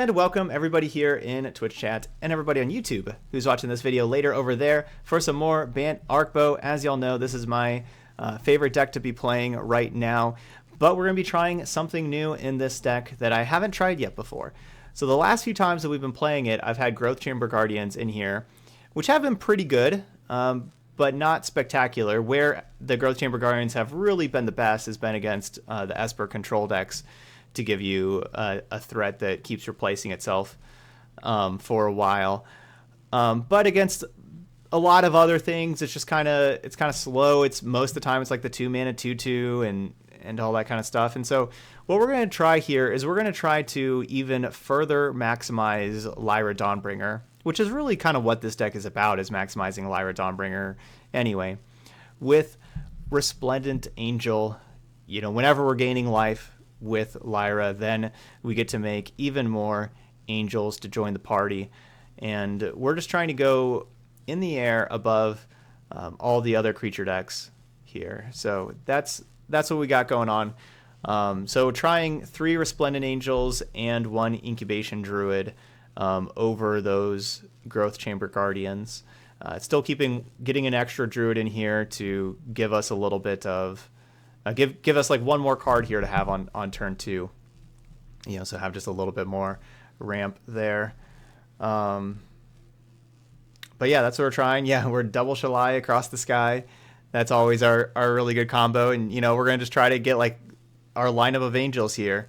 And welcome everybody here in Twitch chat and everybody on YouTube who's watching this video later over there for some more Bant Arkbow. As y'all know, this is my favorite deck to be playing right now, but we're going to be trying something new in this deck that I haven't tried yet before. So the last few times that we've been playing it, I've had Growth Chamber Guardians in here, which have been pretty good, but not spectacular. Where the Growth Chamber Guardians have really been the best has been against the Esper control decks, to give you a threat that keeps replacing itself for a while. But against a lot of other things, it's just kind of slow. It's most of the time it's like the 2-mana 2/2 and all that kind of stuff. And so what we're going to try here is we're going to try to even further maximize Lyra Dawnbringer, which is really kind of what this deck is about, is maximizing Lyra Dawnbringer anyway. With Resplendent Angel, you know, whenever we're gaining life with Lyra, then we get to make even more angels to join the party, and we're just trying to go in the air above all the other creature decks here. So that's what we got going on. So trying 3 Resplendent Angels and 1 Incubation Druid over those Growth Chamber Guardians. Still getting an extra Druid in here to give us a little bit of give us like one more card here to have on turn 2, you know, so have just a little bit more ramp there. But yeah, that's what we're trying. Yeah, we're double Shalai across the sky. That's always our really good combo, and you know, we're gonna just try to get like our lineup of angels here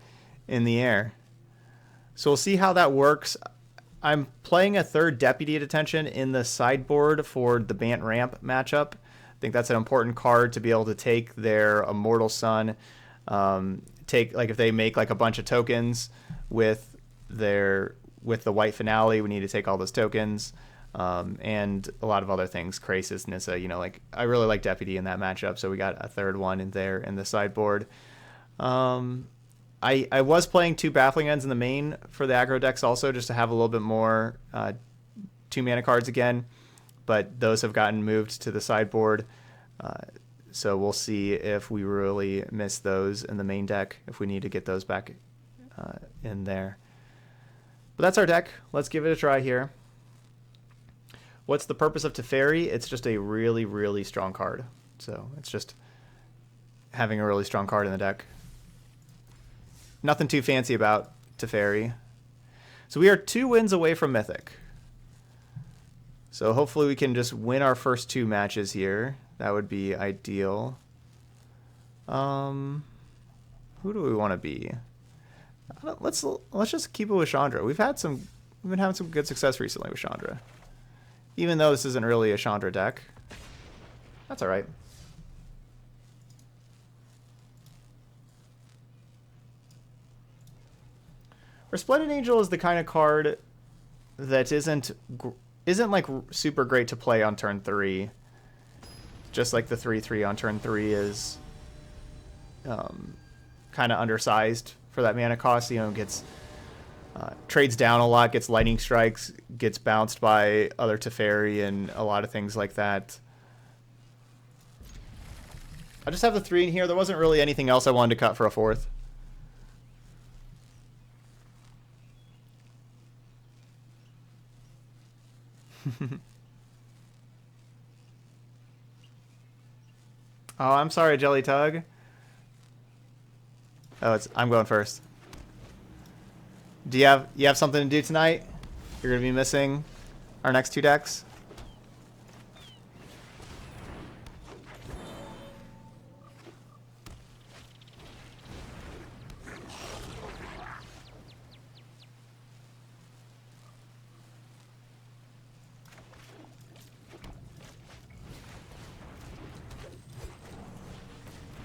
in the air. So we'll see how that works. I'm playing a 3rd Deputy at Attention in the sideboard for the Bant Ramp matchup. I think that's an important card to be able to take their Immortal Sun, take, like, if they make like a bunch of tokens with the White Finale, we need to take all those tokens, and a lot of other things, Krasis, Nissa, you know, like I really like Deputy in that matchup, so we got a 3rd one in there in the sideboard. I was playing 2 Baffling Ends in the main for the aggro decks also, just to have a little bit more 2-mana cards again, but those have gotten moved to the sideboard. So we'll see if we really miss those in the main deck, if we need to get those back in there. But that's our deck. Let's give it a try here. What's the purpose of Teferi? It's just a really, really strong card. So it's just having a really strong card in the deck. Nothing too fancy about Teferi. So we are 2 wins away from Mythic. So hopefully we can just win our first 2 matches here. That would be ideal. Who do we want to be? Let's just keep it with Chandra. We've been having some good success recently with Chandra, even though this isn't really a Chandra deck. That's all right. Resplendent Angel is the kind of card that isn't like super great to play on turn 3. Just like the 3/3 on turn 3 is kind of undersized for that mana cost. You know, gets trades down a lot, gets lightning strikes, gets bounced by other Teferi, and a lot of things like that. I just have the 3 in here. There wasn't really anything else I wanted to cut for a 4th. Oh, I'm sorry, Jelly Tug. Oh, I'm going first. Do you have something to do tonight? You're gonna be missing our next 2 decks.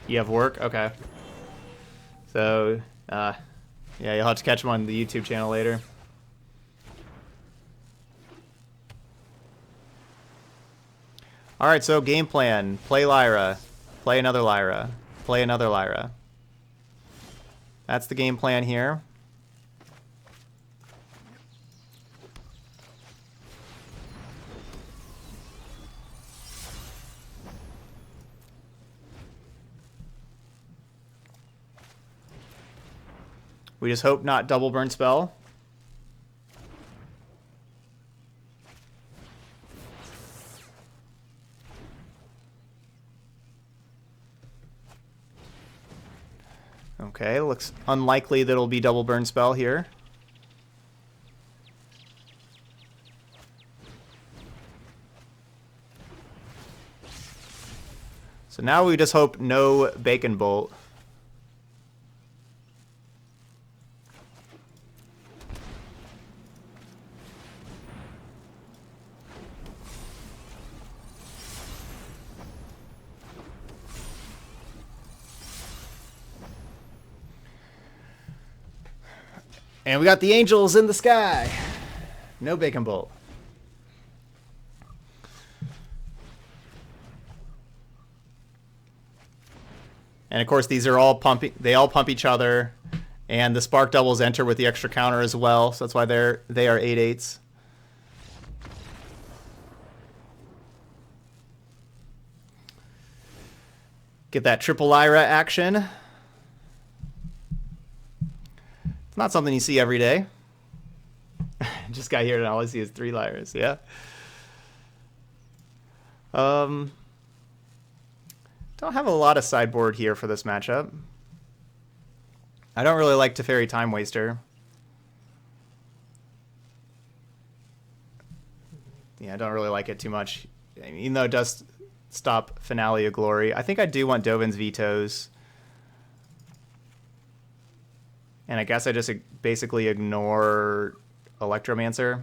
You have work? Okay. So, yeah, you'll have to catch them on the YouTube channel later. Alright, so game plan. Play Lyra. Play another Lyra. Play another Lyra. That's the game plan here. We just hope not double burn spell. Okay, looks unlikely that it'll be double burn spell here. So now we just hope no Bacon Bolt. And we got the angels in the sky. No Bacon Bolt. And of course, these are all pumping. They all pump each other, and the spark doubles enter with the extra counter as well. So that's why they are 8/8s. Get that triple Lyra action. It's not something you see every day. Just got here and all I see is 3 Lyras. Yeah. Don't have a lot of sideboard here for this matchup. I don't really like Teferi Time Waster. Yeah, I don't really like it too much. I mean, even though it does stop Finale of Glory. I think I do want Dovin's Vetoes. And I guess I just basically ignore Electromancer.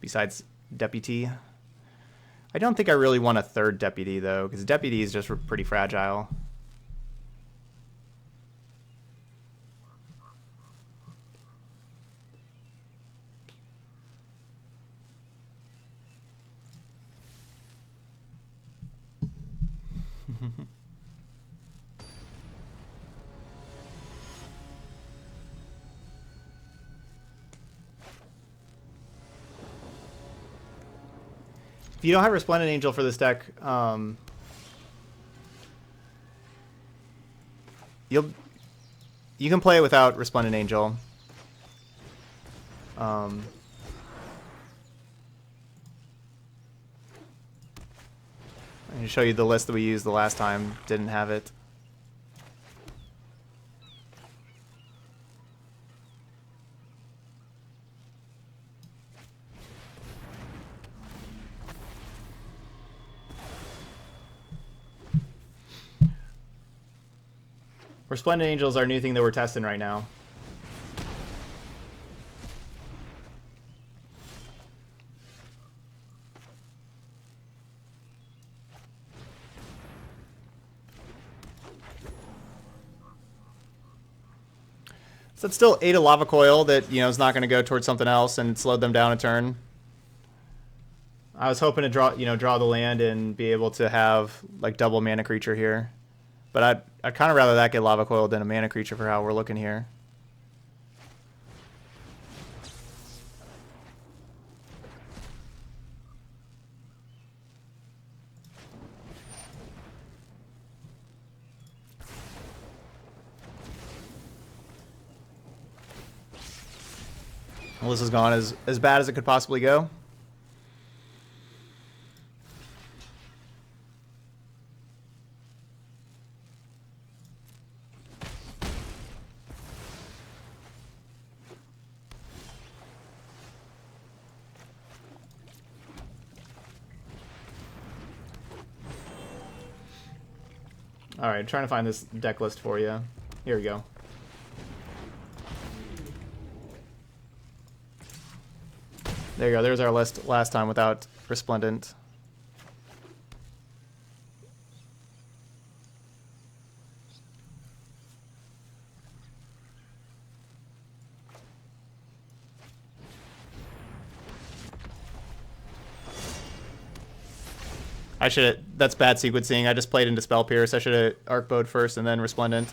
Besides Deputy. I don't think I really want a third Deputy, though, because Deputy is just pretty fragile. If you don't have Resplendent Angel for this deck, you can play it without Resplendent Angel. I'm going to show you the list that we used the last time. Didn't have it. Resplendent Angel is our new thing that we're testing right now. So it's still 8 of Lava Coil that, you know, is not going to go towards something else and slowed them down a turn. I was hoping to draw the land and be able to have like double mana creature here. But I'd kind of rather that get Lava Coil than a mana creature for how we're looking here. Well, this has gone as bad as it could possibly go. Alright, trying to find this deck list for you. Here we go. There you go. There's our list last time without Resplendent. I should have... That's bad sequencing. I just played into Spell Pierce. I should have Arkbowed first and then Resplendent.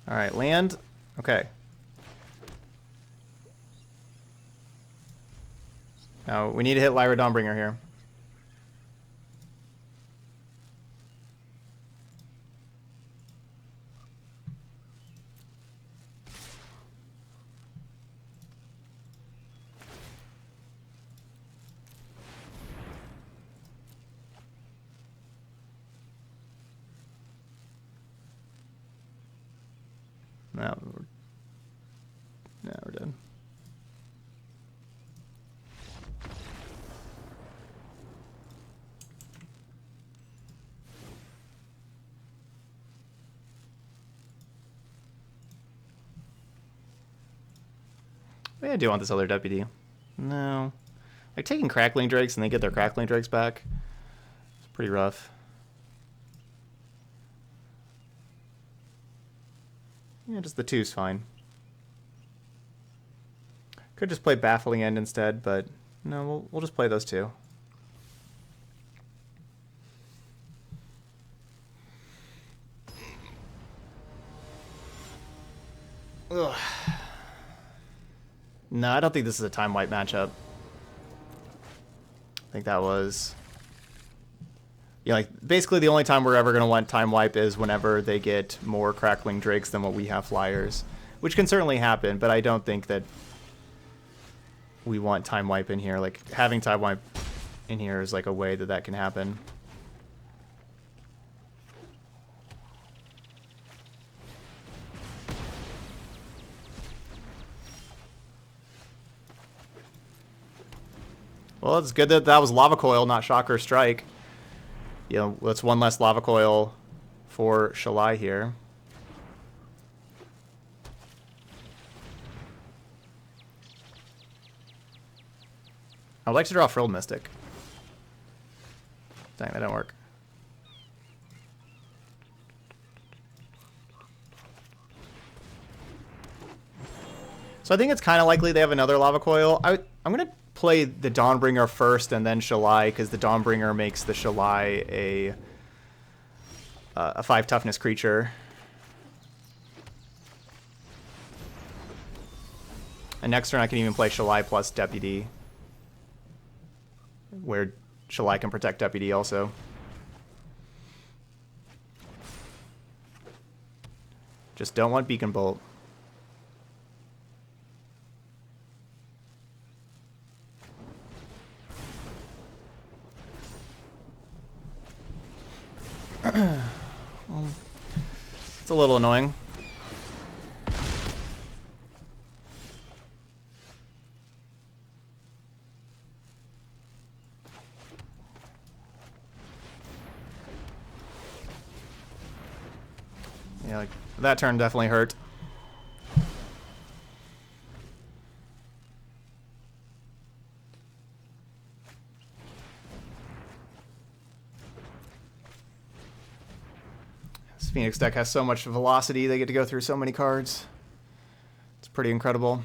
Alright, land. Okay. Now, we need to hit Lyra Dawnbringer here. No, we're dead. Maybe I do want this other deputy. No. Like, taking Crackling Drakes and they get their Crackling Drakes back. It's pretty rough. Yeah, just the 2's fine. Could just play Baffling End instead, but no, we'll just play those 2. Ugh. No, I don't think this is a time wipe matchup. I think that was... Yeah, like, basically the only time we're ever going to want time wipe is whenever they get more Crackling Drakes than what we have Flyers. Which can certainly happen, but I don't think that we want time wipe in here. Like, having time wipe in here is like a way that that can happen. Well, it's good that that was Lava Coil, not Shocker Strike. You know, that's one less Lava Coil for Shalai here. I would like to draw Frilled Mystic. Dang, that didn't work. So I think it's kind of likely they have another Lava Coil. I'm going to play the Dawnbringer first and then Shalai, because the Dawnbringer makes the Shalai a 5 toughness creature. And next turn I can even play Shalai plus Deputy, where Shalai can protect Deputy also. Just don't want Beacon Bolt. Well, it's a little annoying. Yeah, like, that turn definitely hurt. This Phoenix deck has so much velocity, they get to go through so many cards. It's pretty incredible.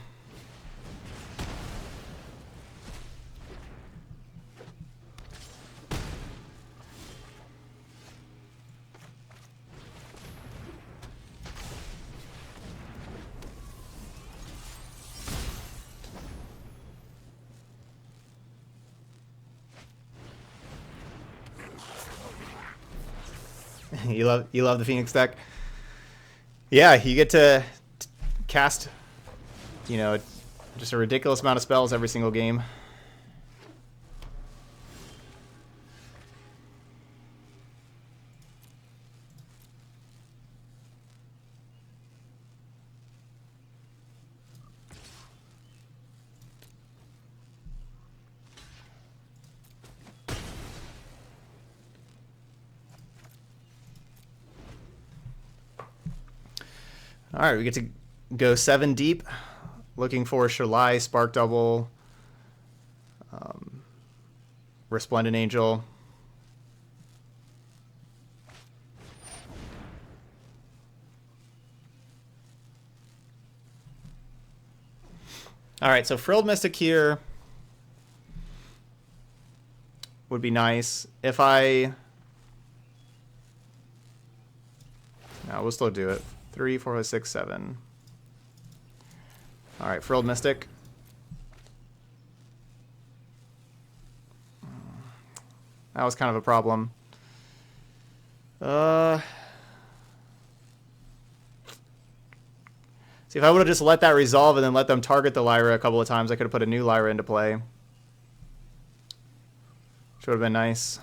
You love the Phoenix deck. Yeah, you get to cast, you know, just a ridiculous amount of spells every single game. All right, we get to go 7 deep, looking for Shalai, Spark Double, Resplendent Angel. All right, so Frilled Mystic here would be nice. If I... No, we'll still do it. 3, 4, 5, 6, 7. All right, Frilled Mystic. That was kind of a problem. See, if I would have just let that resolve and then let them target the Lyra a couple of times, I could have put a new Lyra into play. Which would have been nice.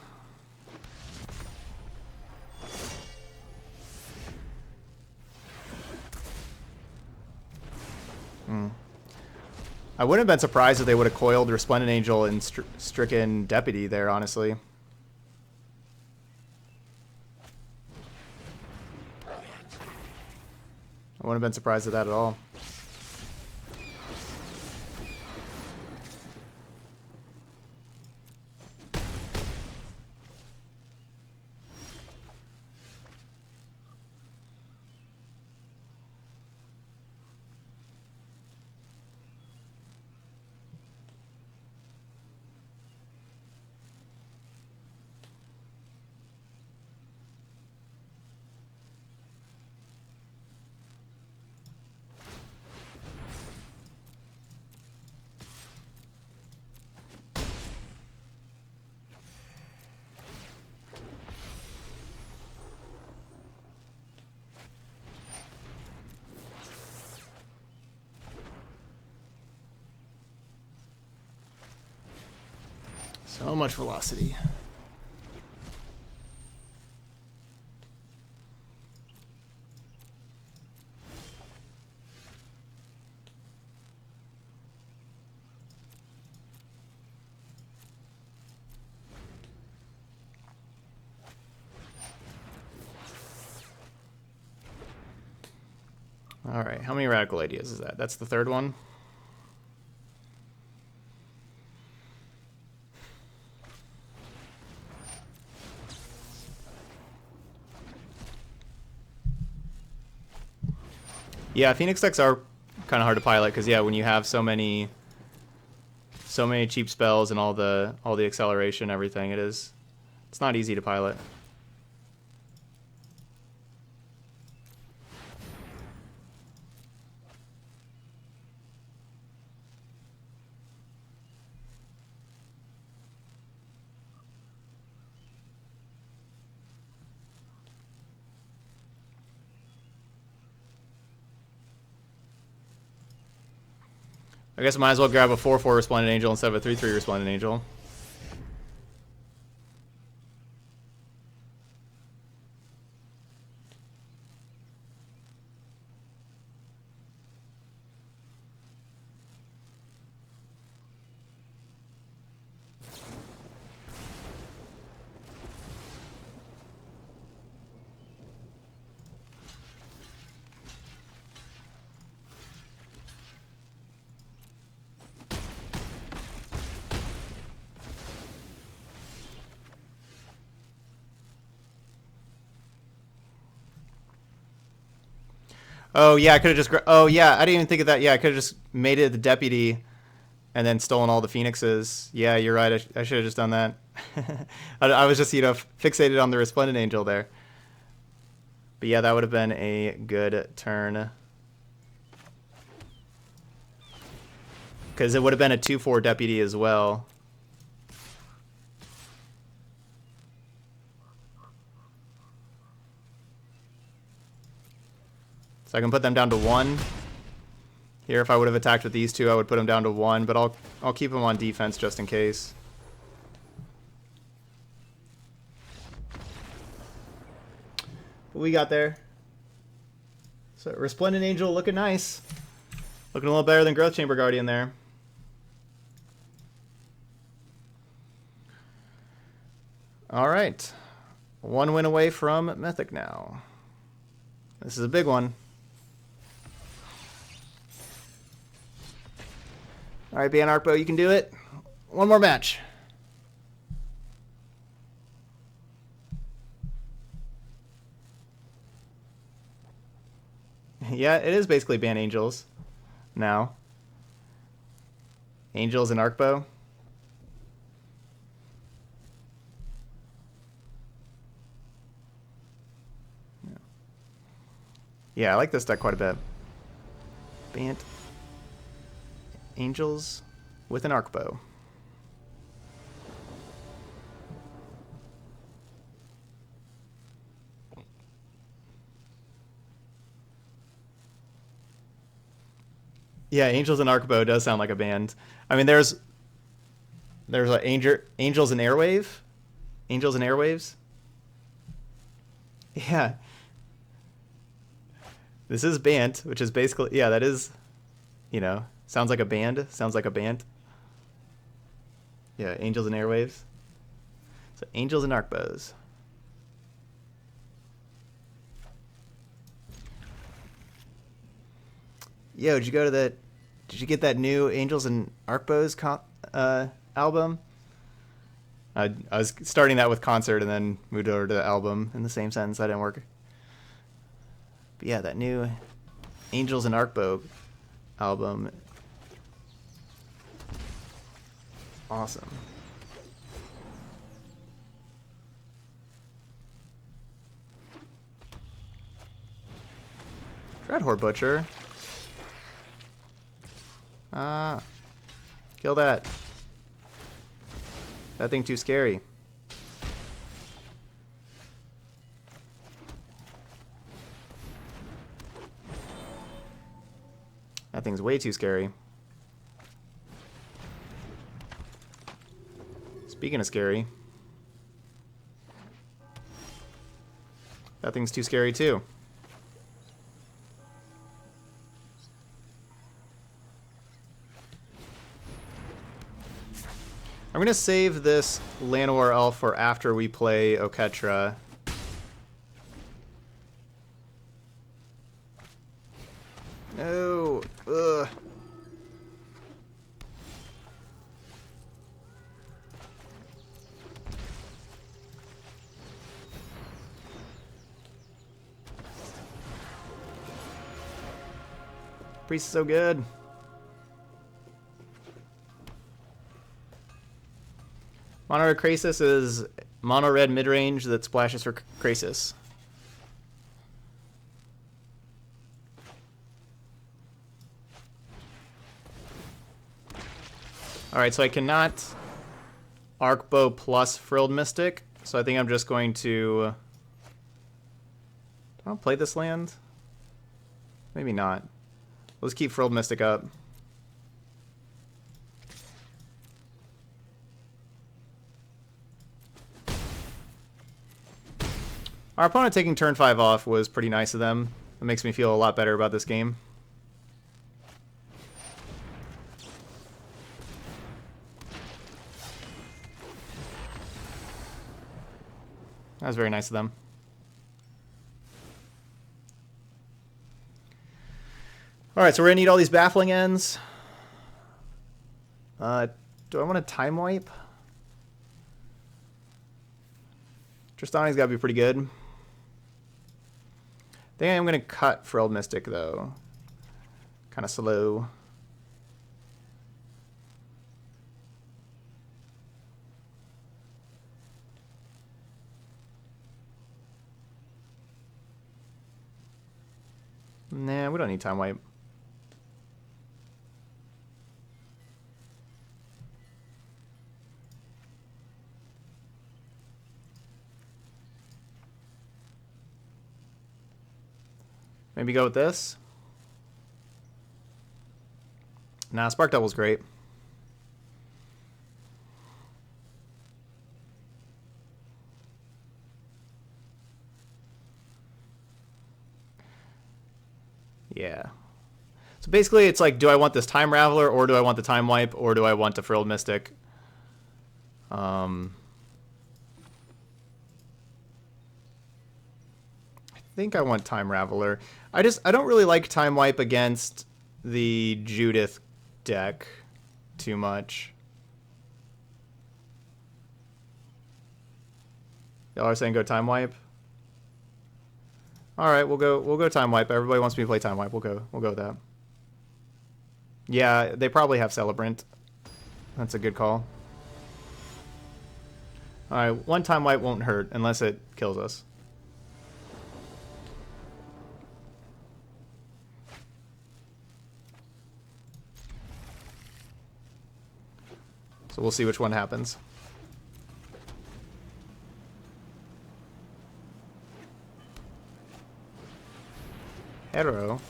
I wouldn't have been surprised if they would have coiled Resplendent Angel and stricken Deputy there, honestly. I wouldn't have been surprised at that at all. So much velocity. All right, how many radical ideas is that? That's the third one. Yeah, Phoenix decks are kind of hard to pilot because yeah, when you have so many cheap spells and all the acceleration and everything, it's not easy to pilot. I guess I might as well grab a 4/4 Resplendent Angel instead of a 3/3 Resplendent Angel. Oh yeah, I could have just. Oh yeah, I didn't even think of that. Yeah, I could have just made it the Deputy, and then stolen all the Phoenixes. Yeah, you're right. I should have just done that. I was just fixated on the Resplendent Angel there. But yeah, that would have been a good turn. Because it would have been a 2/4 Deputy as well. So I can put them down to 1. Here, if I would have attacked with these two, I would put them down to 1, but I'll keep them on defense just in case. But we got there. So Resplendent Angel looking nice. Looking a little better than Growth Chamber Guardian there. All right. 1 win away from Mythic now. This is a big one. All right, Bant Arkbow, you can do it. One more match. Yeah, it is basically Bant Angels now. Angels and Arkbow. Yeah, I like this deck quite a bit. Bant Angels with an Arkbow. Yeah, Angels and Arkbow does sound like a band. I mean, there's like Angels and Airwave, Angels and Airwaves. Yeah, this is Bant, which is basically, yeah, that is, you know, Sounds like a band. Sounds like a band. Yeah, Angels and Airwaves. So Angels and Arkbows. Yo, did you go to the? Did you get that new Angels and Arkbows album? I was starting that with concert and then moved over to the album in the same sentence. That didn't work. But yeah, that new Angels and Arkbow album. Awesome. Dreadhorde Butcher. Ah. Kill that. That thing too scary. That thing's way too scary. Speaking of scary, that thing's too scary too. I'm going to save this Llanowar Elf for after we play Oketra. No. Ugh. Priest is so good. Mono Red Krasis is mono red mid range that splashes for Krasis. Alright, so I cannot Arkbow plus Frilled Mystic, so I think I'm just going to... Do I play this land? Maybe not. Let's keep Frilled Mystic up. Our opponent taking turn 5 off was pretty nice of them. It makes me feel a lot better about this game. That was very nice of them. Alright, so we're going to need all these Baffling Ends. Do I want to Time Wipe? Tristani's got to be pretty good. I think I'm going to cut Frilled Mystic, though. Kind of slow. Nah, we don't need Time Wipe. Maybe go with this. Nah, Spark Double's great. Yeah. So basically it's like, do I want this Time Raveler, or do I want the Time Wipe, or do I want the Frilled Mystic? I think I want Time Raveler. I don't really like Time Wipe against the Judith deck too much. Y'all are saying go Time Wipe? Alright, we'll go Time Wipe. Everybody wants me to play Time Wipe. We'll go with that. Yeah, they probably have Celebrant. That's a good call. Alright, one Time Wipe won't hurt unless it kills us. So we'll see which one happens. Hetero.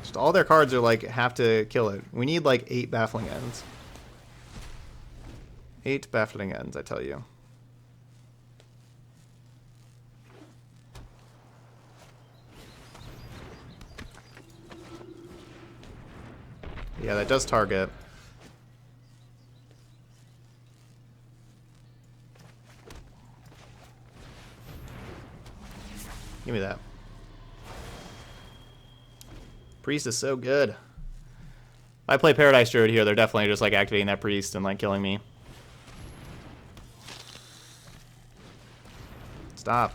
Just all their cards are like have to kill it. We need like 8 Baffling Ends. 8 Baffling Ends, I tell you. Yeah, that does target. Give me that. Priest is so good. If I play Paradise Druid here, they're definitely just like activating that priest and like killing me. Stop.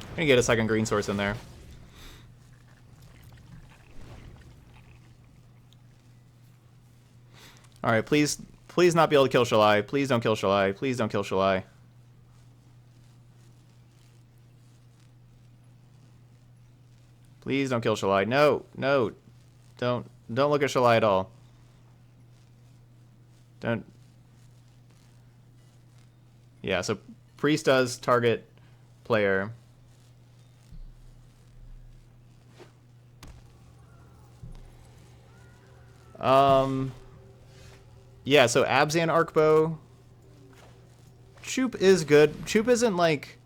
I'm gonna get a second green source in there. Alright, please not be able to kill Shalai. Please don't kill Shalai. Please don't kill Shalai. Please don't kill Shalai. No, no. Don't look at Shalai at all. Don't. Yeah, so priest does target player. Yeah, so Abzan Arkbow. Choop is good. Choop isn't like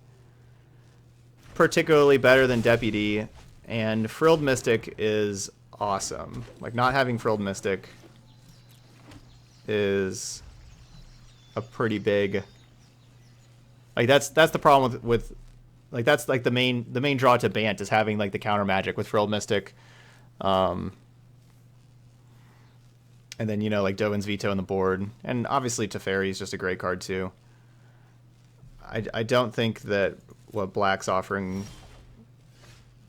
particularly better than Deputy, and Frilled Mystic is awesome. Like, not having Frilled Mystic is a pretty big, like, that's the problem with like, that's like the main draw to Bant is having like the counter magic with Frilled Mystic. And then, you know, like Dovin's Veto on the board. And obviously Teferi is just a great card too. I don't think that what Black's offering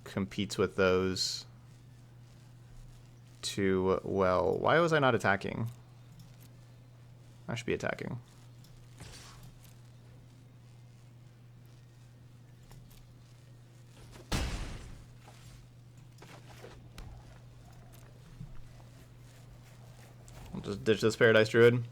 competes with those too well. Why was I not attacking? I should be attacking. I'll just ditch this Paradise Druid.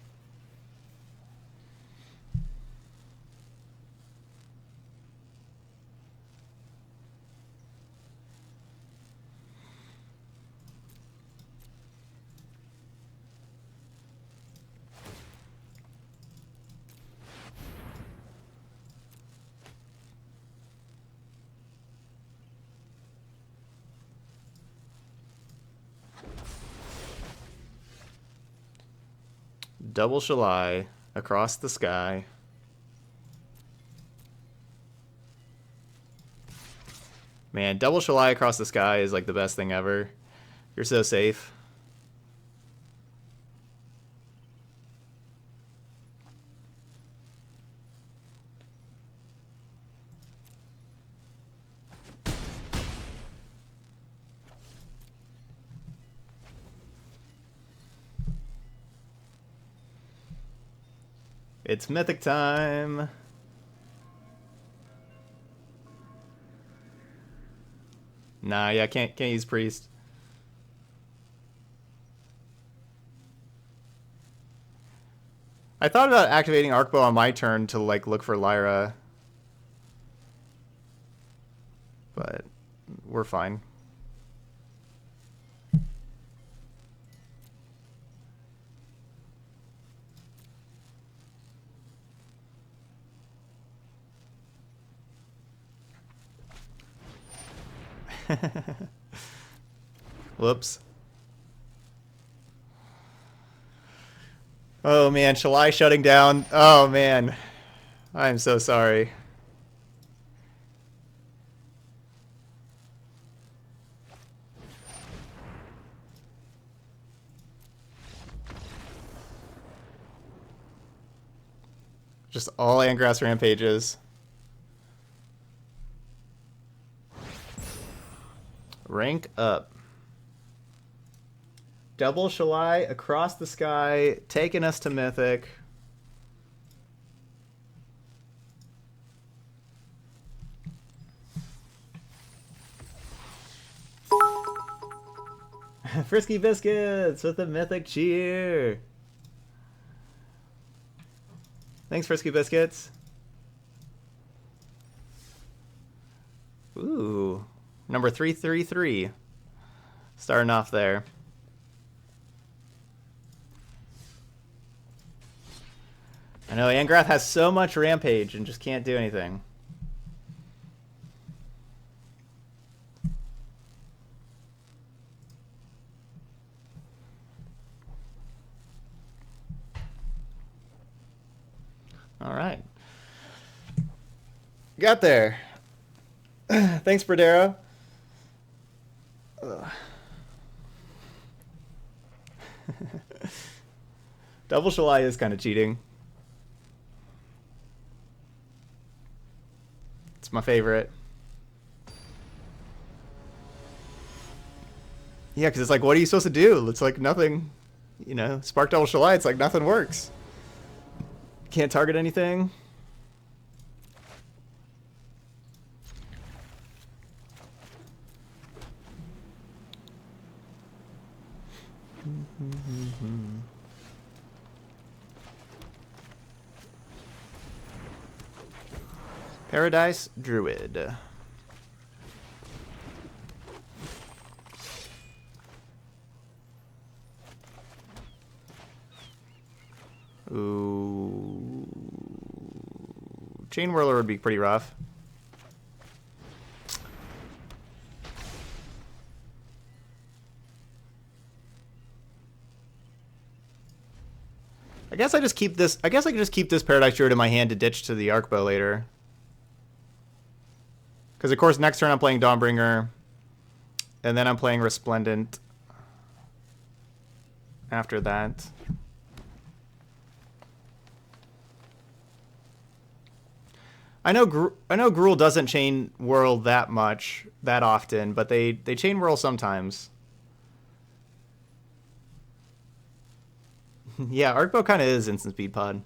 Double Shalai across the sky. Man, double Shalai across the sky is like the best thing ever. You're so safe. It's Mythic time. Nah, yeah, can't use priest. I thought about activating Arkbow on my turn to like look for Lyra, but we're fine. Whoops. Oh man, Shalai shutting down. Oh man. I'm so sorry. Just all Landgrass rampages. Rank up. Double Shalai across the sky, taking us to Mythic. Frisky Biscuits with a Mythic cheer. Thanks, Frisky Biscuits. Ooh. Number 333. Starting off there. I know Angrath has so much rampage and just can't do anything. All right. Got there. Thanks, Bradero. Double Shalai is kind of cheating. It's my favorite. Yeah, because it's like, what are you supposed to do? It's like nothing, you know, Spark Double Shalai, it's like nothing works. Can't target anything. Paradise Druid. Ooh. Chain Whirler would be pretty rough. I guess I just keep this. I guess I can just keep this Paradise Druid in my hand to ditch to the Arkbow later. Because of course next turn I'm playing Dawnbringer, and then I'm playing Resplendent after that. I know Gruul doesn't chain whirl that often, but they chain whirl sometimes. Yeah, Arkbow kind of is instant speed pod.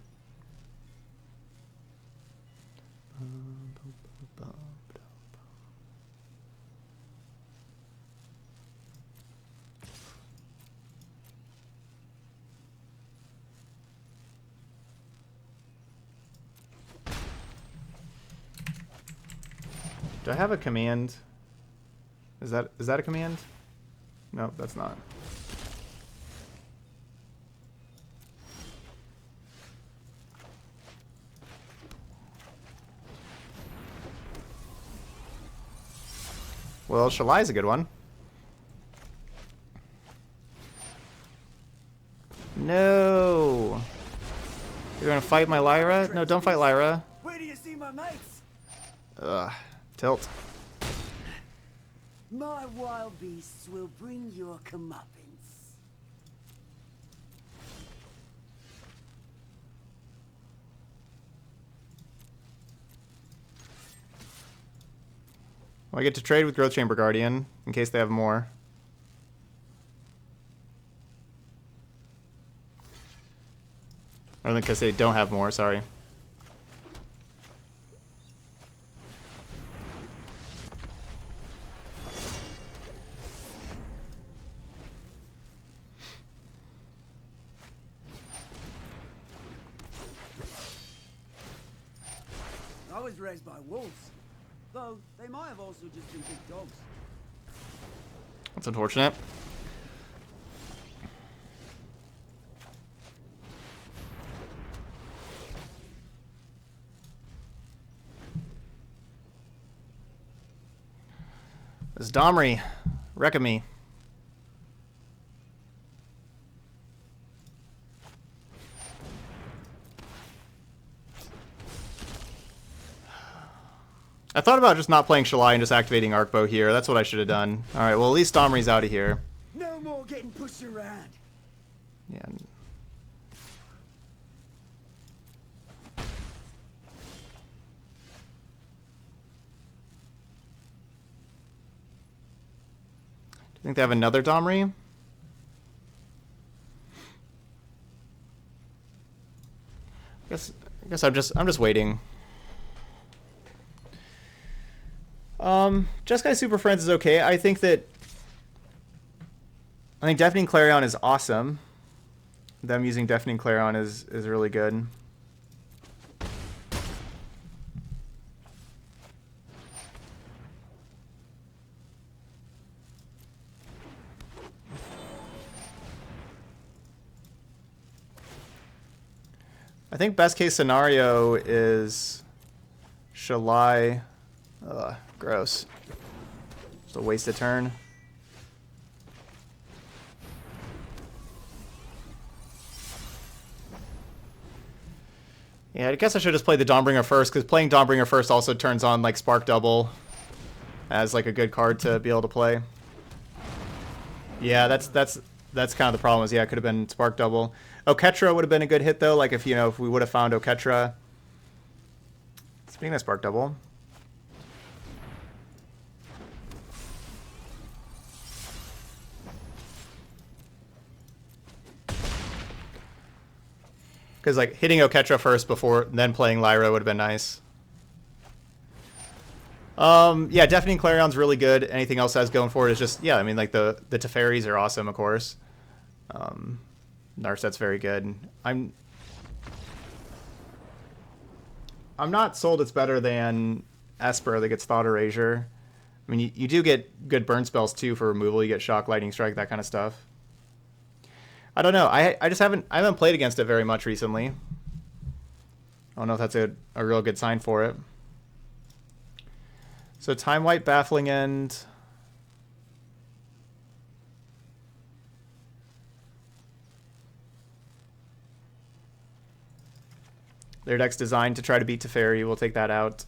Do I have a command? Is that a command? No, that's not. Well, Shalai's a good one. No. You're gonna fight my Lyra? No, don't fight Lyra. Where do you see my mates? Ugh. Tilt. My wild beasts will bring your comeuppance. Well, I get to trade with Growth Chamber Guardian in case they have more. Or in case they don't have more, sorry. I was raised by wolves, though they might have also just been big dogs. That's unfortunate. This Domri, wrecking me. I thought about just not playing Shalai and just activating Arkbow here. That's what I should have done. Alright, well at least Domri's out of here. No more getting pushed around. Yeah. Do you think they have another Domri? I guess I'm just waiting. Jeskai Super Friends is okay. I think Deafening Clarion is awesome. Them using Deafening Clarion is really good. I think best case scenario is Shalai. Ugh, gross. Just a wasted turn. Yeah, I guess I should just play the Dawnbringer first, because playing Dawnbringer first also turns on like Spark Double as like a good card to be able to play. Yeah, that's kind of the problem. Is yeah, it could have been Spark Double. Oketra would have been a good hit though. Like if if we would have found Oketra. Speaking of Spark Double. Because like hitting Oketra first before then playing Lyra would have been nice. Yeah, Deafening Clarion's really good. Anything else has going for it is just, yeah, I mean, like the Teferis are awesome, of course. Narset's very good. I'm not sold it's better than Esper that gets Thought Erasure. I mean, you do get good burn spells too for removal. You get Shock, Lightning Strike, that kind of stuff. I don't know. I just haven't played against it very much recently. I don't know if that's a real good sign for it. So Time White, Baffling End. Their deck's designed to try to beat Teferi. We'll take that out.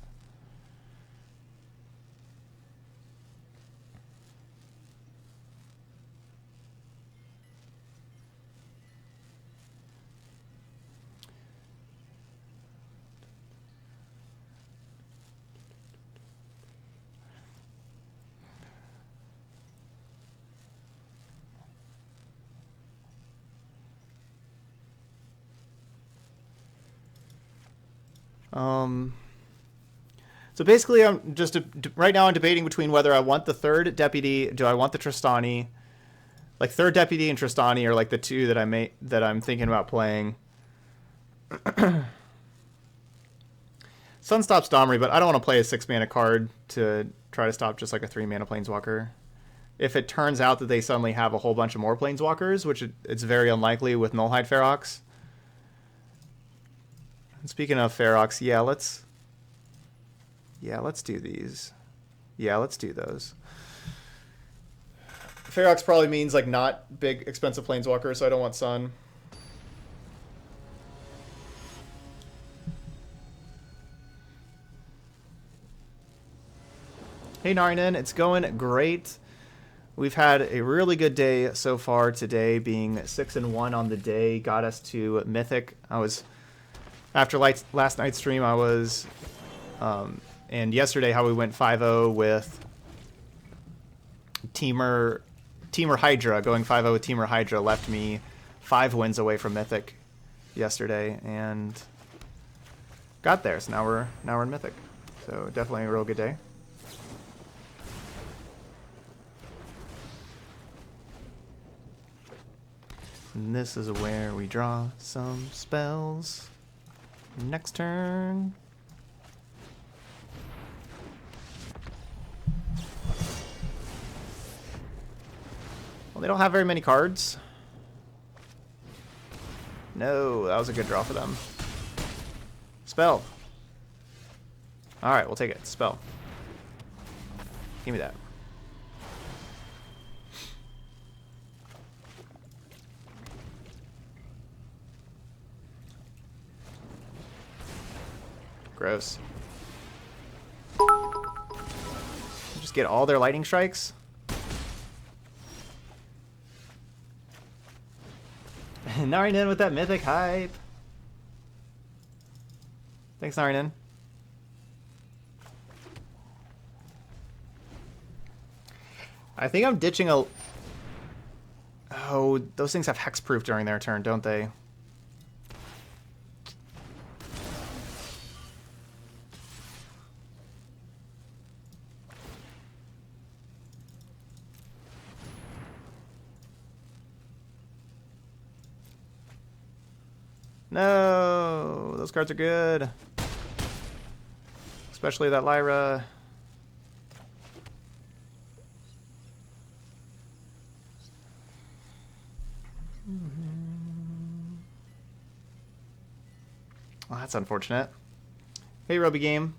So basically, I'm just right now I'm debating between whether I want the third deputy. Do I want the Tristani? Like third deputy and Tristani are like the two that I'm thinking about playing. Sun stops Domri, but I don't want to play a 6-mana card to try to stop just like a 3-mana Planeswalker. If it turns out that they suddenly have a whole bunch of more Planeswalkers, which it's very unlikely with Nullhide Ferox. And speaking of Ferox, yeah, let's do these. Yeah, let's do those. Ferox probably means like not big expensive Planeswalker, so I don't want Sun. Hey Narinen, it's going great. We've had a really good day so far today, being 6-1 on the day. Got us to Mythic. After last night's stream, and yesterday how we went 5-0 with Teamer Hydra. Going 5-0 with Teamer Hydra left me 5 wins away from Mythic yesterday, and got there. So now we're in Mythic. So definitely a real good day. And this is where we draw some spells. Next turn. Well, they don't have very many cards. No, that was a good draw for them. Spell. Alright, we'll take it. Spell. Give me that. Gross. Just get all their lightning strikes. Narinen with that mythic hype. Thanks, Narinen. I think I'm ditching a... Oh, those things have hexproof during their turn, don't they? No, those cards are good. Especially that Lyra. Well, that's unfortunate. Hey, Roby Game.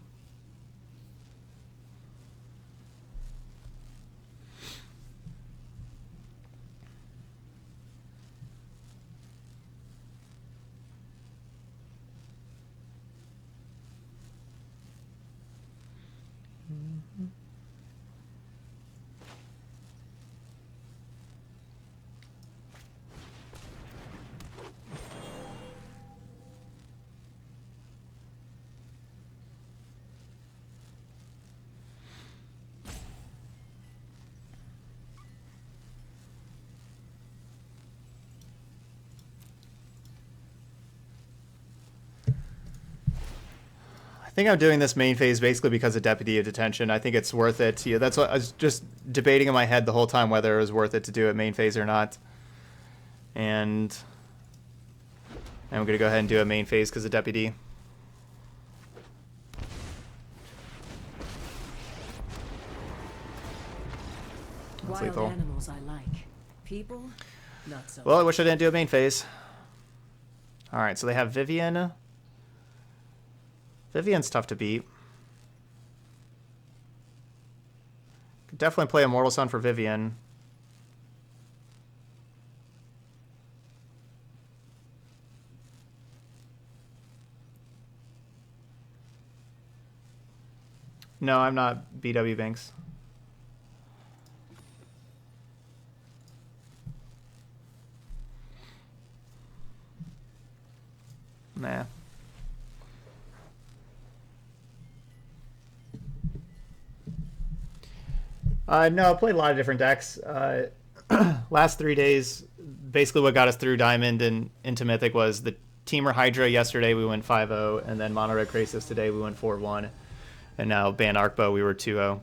I think I'm doing this main phase basically because of Deputy of Detention. I think it's worth it. Yeah, that's what I was just debating in my head the whole time whether it was worth it to do it main phase or not. And I'm going to go ahead and do a main phase because of Deputy. That's Wild lethal. animals I like. People, not so. Well, I wish I didn't do a main phase. Alright, so they have Vivian. Vivian's tough to beat. Could definitely play Immortal Sun for Vivian. No, I'm not BW Banks. Nah. No, I played a lot of different decks. Last 3 days, basically what got us through Diamond and into Mythic was the Teamer Hydra yesterday, we went 5-0, and then Mono Red Krasis today, we went 4-1. And now Bant Arkbow, we were 2-0.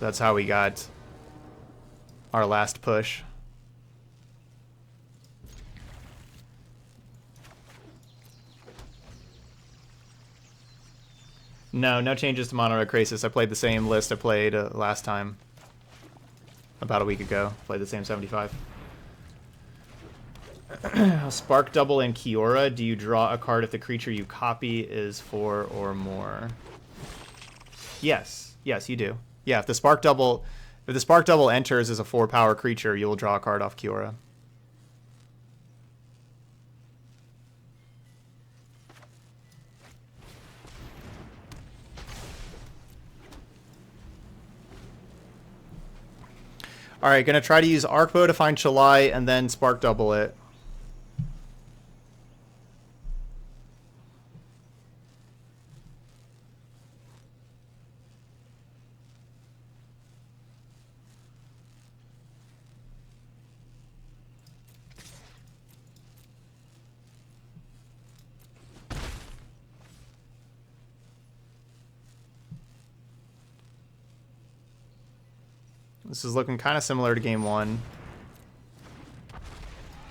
That's how we got our last push. No changes to Mono Red Krasis. I played the same list I played last time. About a week ago. Played the same 75. Spark Double and Kiora. Do you draw a card if the creature you copy is 4 or more? Yes. Yes, you do. Yeah, if the Spark Double enters as a 4-power creature, you'll draw a card off Kiora. Alright, gonna try to use Arkbow to find Shalai and then Spark Double it. This is looking kind of similar to game 1.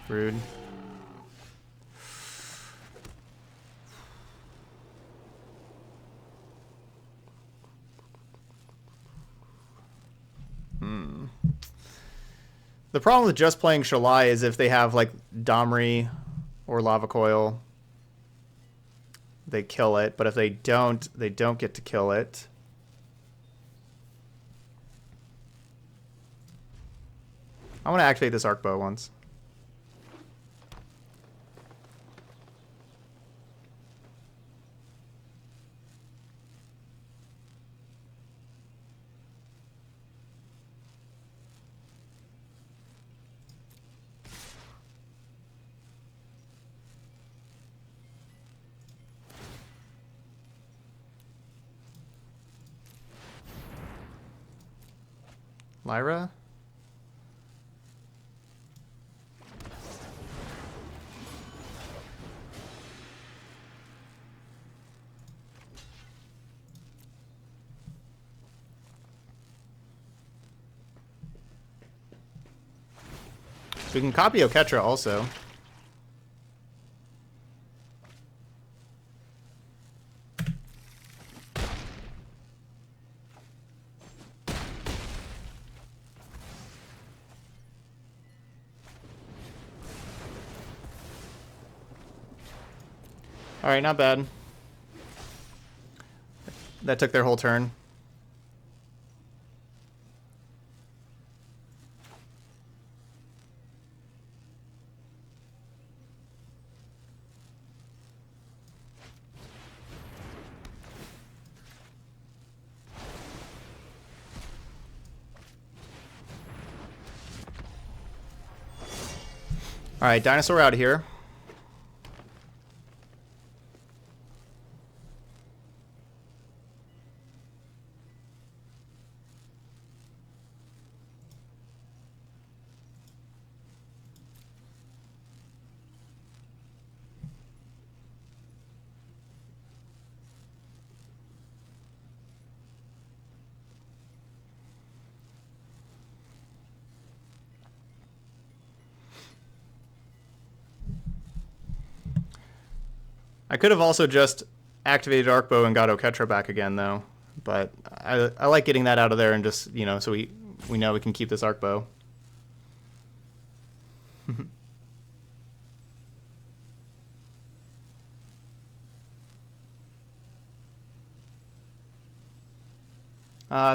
Rude. The problem with just playing Shalai is if they have like Domri or Lava Coil, they kill it. But if they don't get to kill it. I want to activate this Arkbow once. Lyra? We can copy Oketra also. Alright, not bad. That took their whole turn. Alright, dinosaur out here. I could have also just activated Arkbow and got Oketra back again, though. But I like getting that out of there and just, you know, so we know we can keep this Arkbow.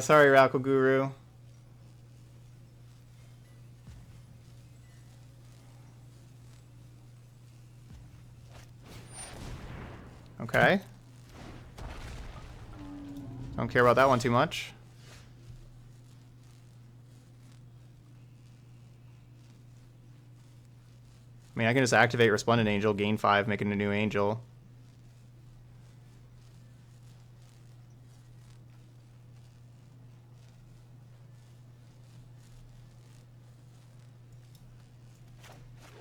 Sorry, Rackle Guru. Okay. Don't care about that one too much. I mean, I can just activate Resplendent Angel, gain 5, making a new angel.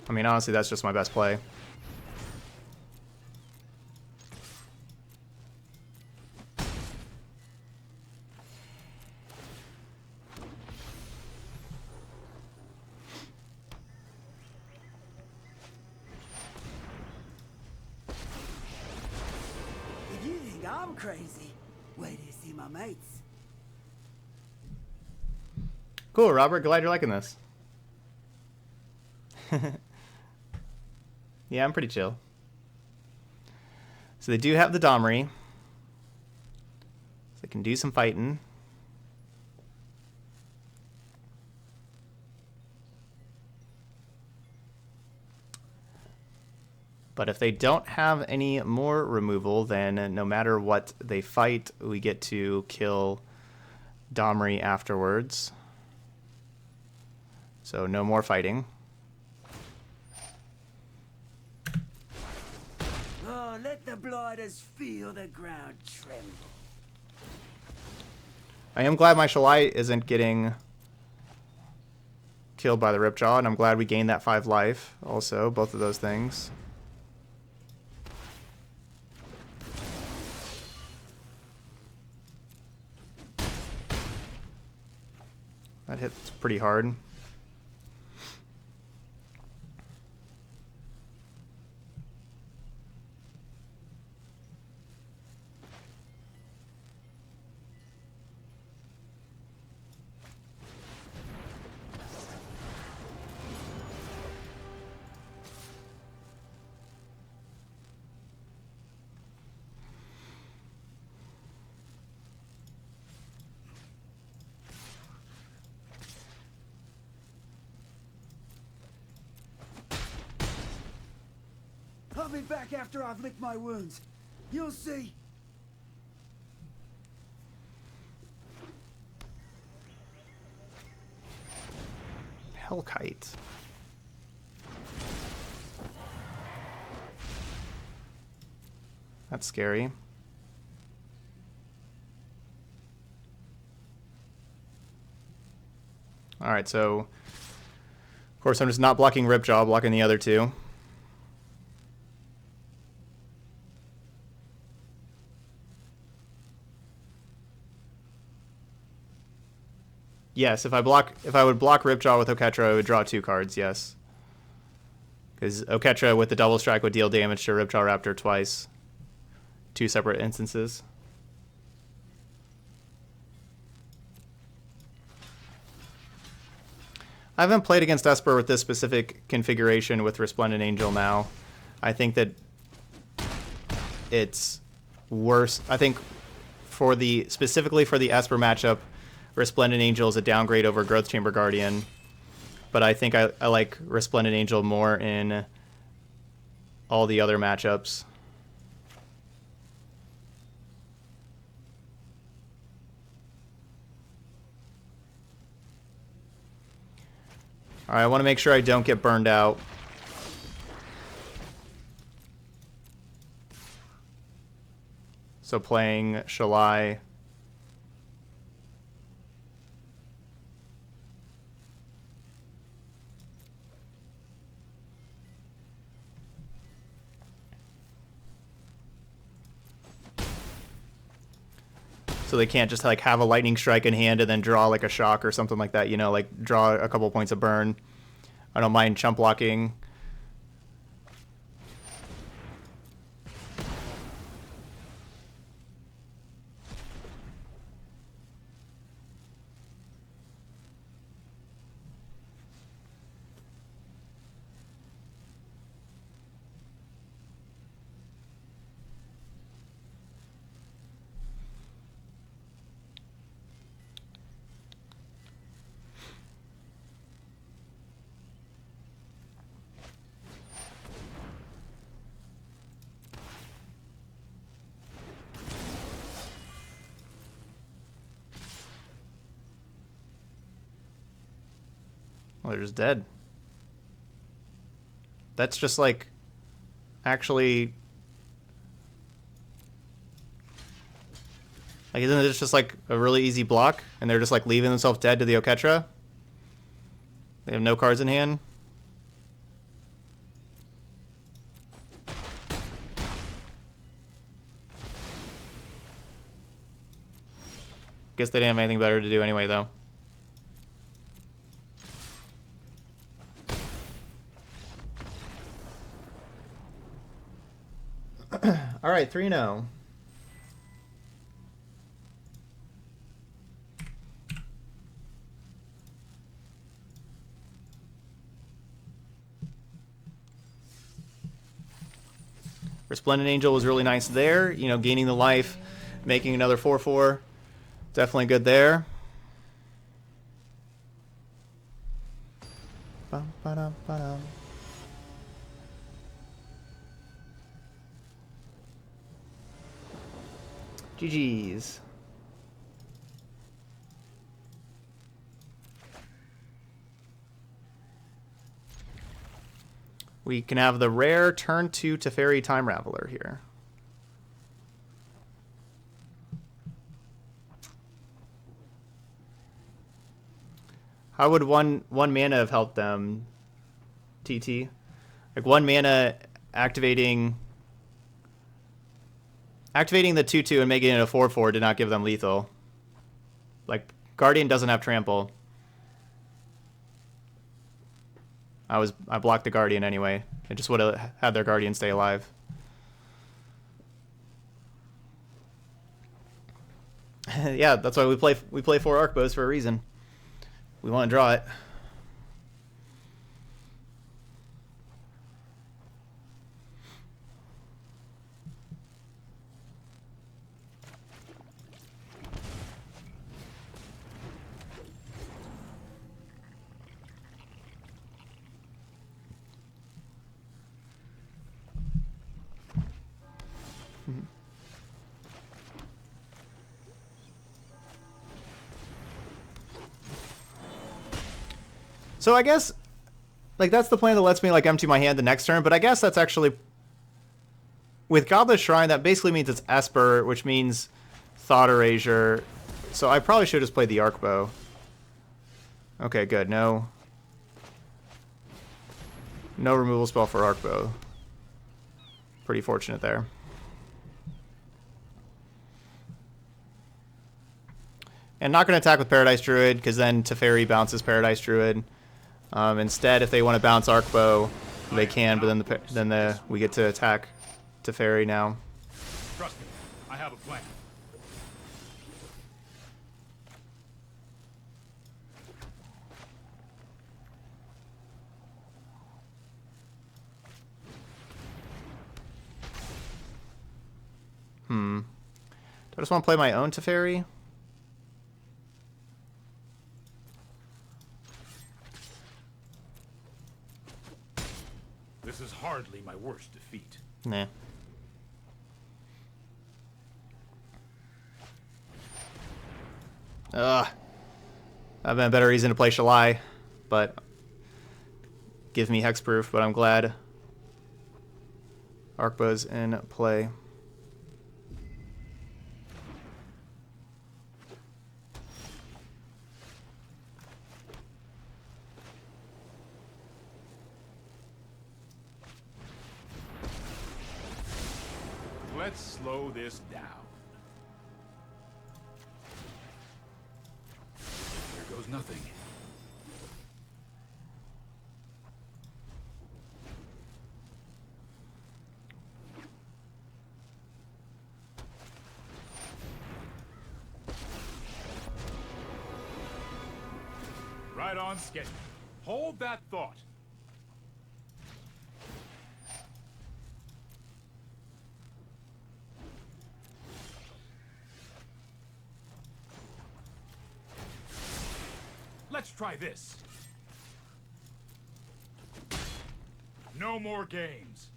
I mean, honestly, that's just my best play. If you think I'm crazy, wait till you see my mates. Cool, Robert. Glad you're liking this. Yeah, I'm pretty chill. So they do have the Domri. So they can do some fighting. But if they don't have any more removal, then no matter what they fight, we get to kill Domri afterwards. So no more fighting. Oh, let the blighters feel the ground tremble. I am glad my Shalai isn't getting killed by the Ripjaw, and I'm glad we gained that 5 life also, both of those things. That hits pretty hard. I'll be back after I've licked my wounds. You'll see. Hellkite. That's scary. Alright, so of course I'm just not blocking Ripjaw, blocking the other two. Yes, if I would block Ripjaw with Oketra, I would draw 2 cards, yes. Because Oketra with the double strike would deal damage to Ripjaw Raptor twice. 2 separate instances. I haven't played against Esper with this specific configuration with Resplendent Angel now. I think that it's worse. I think specifically for the Esper matchup, Resplendent Angel is a downgrade over Growth Chamber Guardian. But I think I like Resplendent Angel more in all the other matchups. Alright, I want to make sure I don't get burned out. So playing Shalai. So they can't just like have a lightning strike in hand and then draw like a shock or something like that, you know, like draw a couple points of burn. I don't mind chump blocking. Well, they're just dead. That's just like actually like, isn't it just like a really easy block and they're just like leaving themselves dead to the Oketra? They have no cards in hand. Guess they didn't have anything better to do anyway, though. All right, 3-0. Resplendent Angel was really nice there. You know, gaining the life, making another 4/4. Definitely good there. Ba-da-ba-da. GG's. We can have the rare turn 2 Teferi Time Raveler here. How would one mana have helped them, TT? Like 1 mana activating the 2/2 and making it a 4/4 did not give them lethal. Like, Guardian doesn't have trample. I blocked the Guardian anyway. It just would have had their Guardian stay alive. Yeah, that's why we play 4 Arkbows for a reason. We want to draw it. So I guess, like, that's the plan that lets me, like, empty my hand the next turn, but I guess that's actually... With Godless Shrine, that basically means it's Esper, which means Thought Erasure. So I probably should have just played the Arkbow. Okay, good. No removal spell for Arkbow. Pretty fortunate there. And not going to attack with Paradise Druid, because then Teferi bounces Paradise Druid. Instead, if they want to bounce Arkbow, they can, but then we get to attack Teferi now. Trust me, I have a plan. I just want to play my own Teferi. This is hardly my worst defeat. Nah. Ugh. I've been a better reason to play Shalai, but give me hexproof, but I'm glad Arkbow's in play. Let's slow this down. There goes nothing. Right on schedule. Hold that thought. Let's try this. No more games.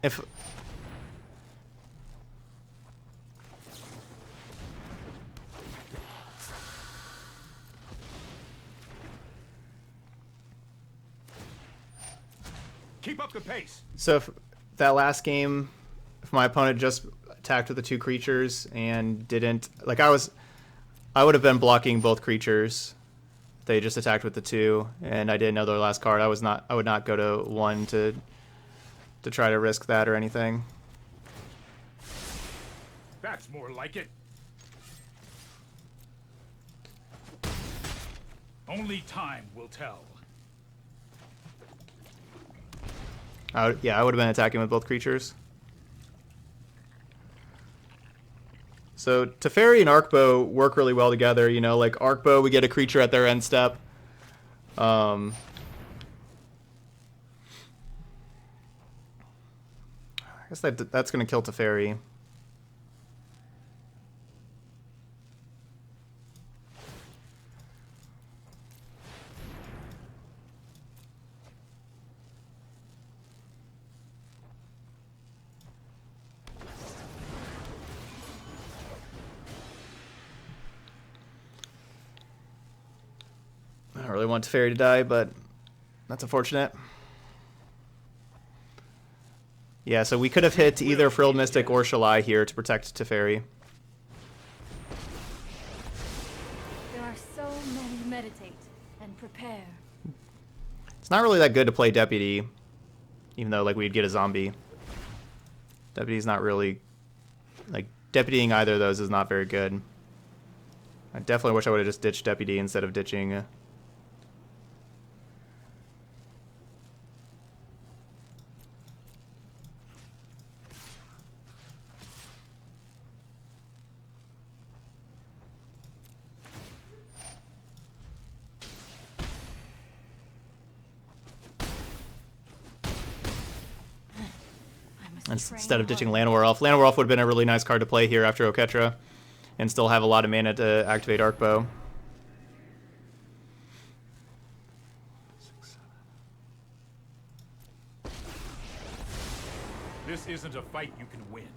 If Keep up the pace. so, if that last game, if my opponent just attacked with the 2 creatures and didn't, like I would have been blocking both creatures. They just attacked with the 2, and I didn't know their last card. I would not go to 1 to try to risk that or anything. That's more like it. Only time will tell. Yeah, I would have been attacking with both creatures. So Teferi and Arkbow work really well together. You know, like Arkbow, we get a creature at their end step. I guess that's going to kill Teferi. I don't really want Teferi to die, but that's unfortunate. Yeah, so we could have hit either Frilled Mystic or Shalai here to protect Teferi. There are so many. Meditate and prepare. It's not really that good to play Deputy, even though like we'd get a zombie. Deputy's not really, like, deputying either of those is not very good. I definitely wish I would have just ditched Deputy instead of ditching instead of ditching Llanowar Elf. Llanowar Elf would have been a really nice card to play here after Oketra and still have a lot of mana to activate Arkbow. This isn't a fight you can win.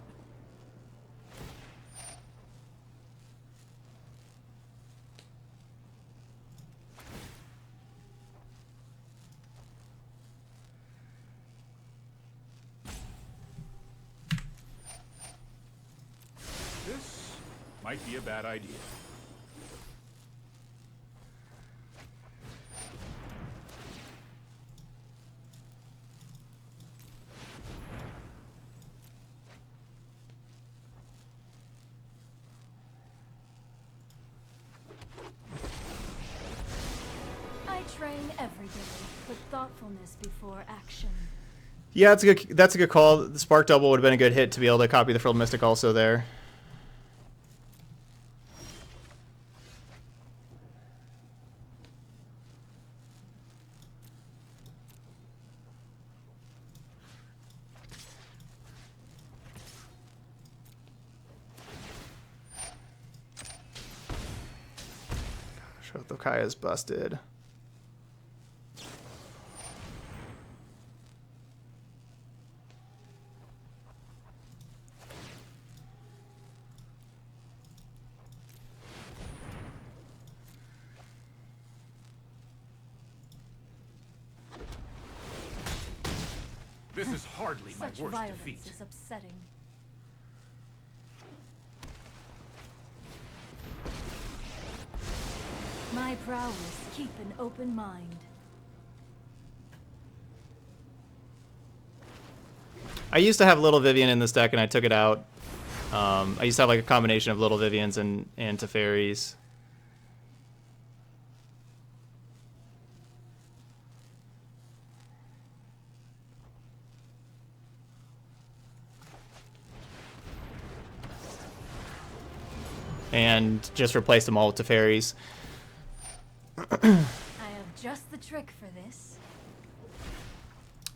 This might be a bad idea. train every day. Put thoughtfulness before action. Yeah, that's a good call. The Spark Double would have been a good hit to be able to copy the Frilled Mystic also there. Kaya's busted. This is hardly my Such worst violence defeat. is upsetting. My prowess, keep an open mind. I used to have Little Vivian in this deck, and I took it out. I used to have like a combination of Little Vivians and Teferis. And just replaced them all with Teferis. I have just the trick for this.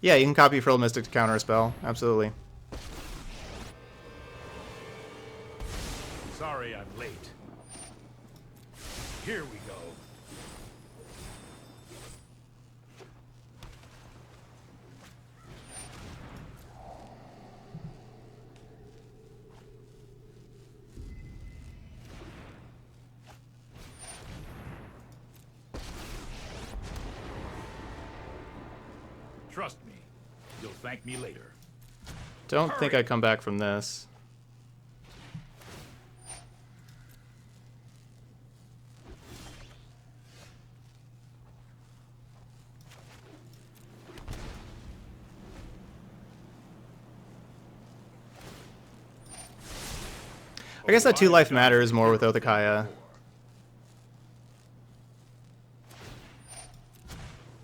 Yeah, you can copy Frilled Mystic to counter a spell. Absolutely. Sorry I'm late. Here we go. Trust me, you'll thank me later. Don't think I'd come back from this. I guess that 2 life matters more with Othakaya.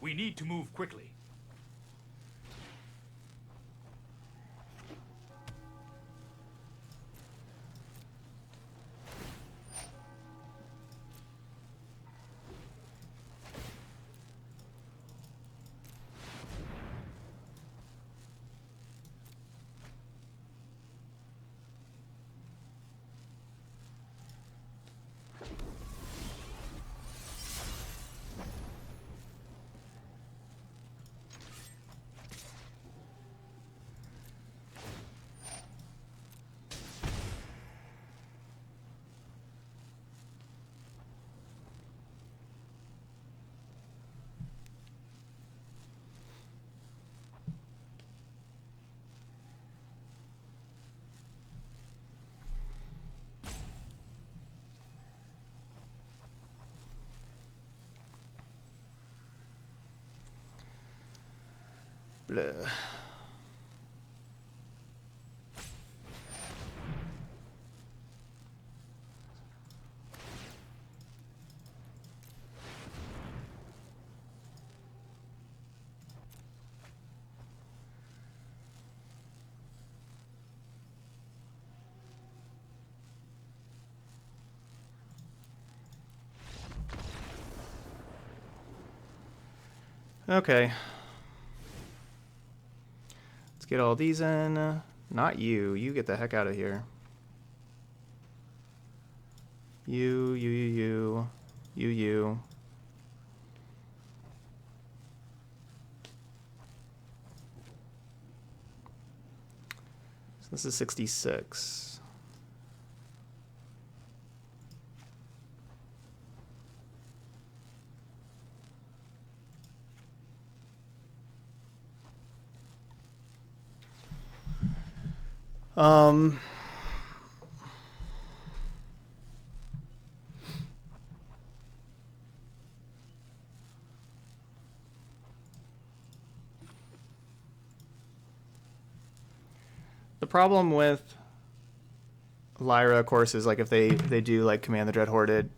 We need to move quickly. Bleh. Okay. Let's get all these in. Not you. You get the heck out of here. You. So this is 66. The problem with Lyra, of course, is like if they do like Command the Dread Horde,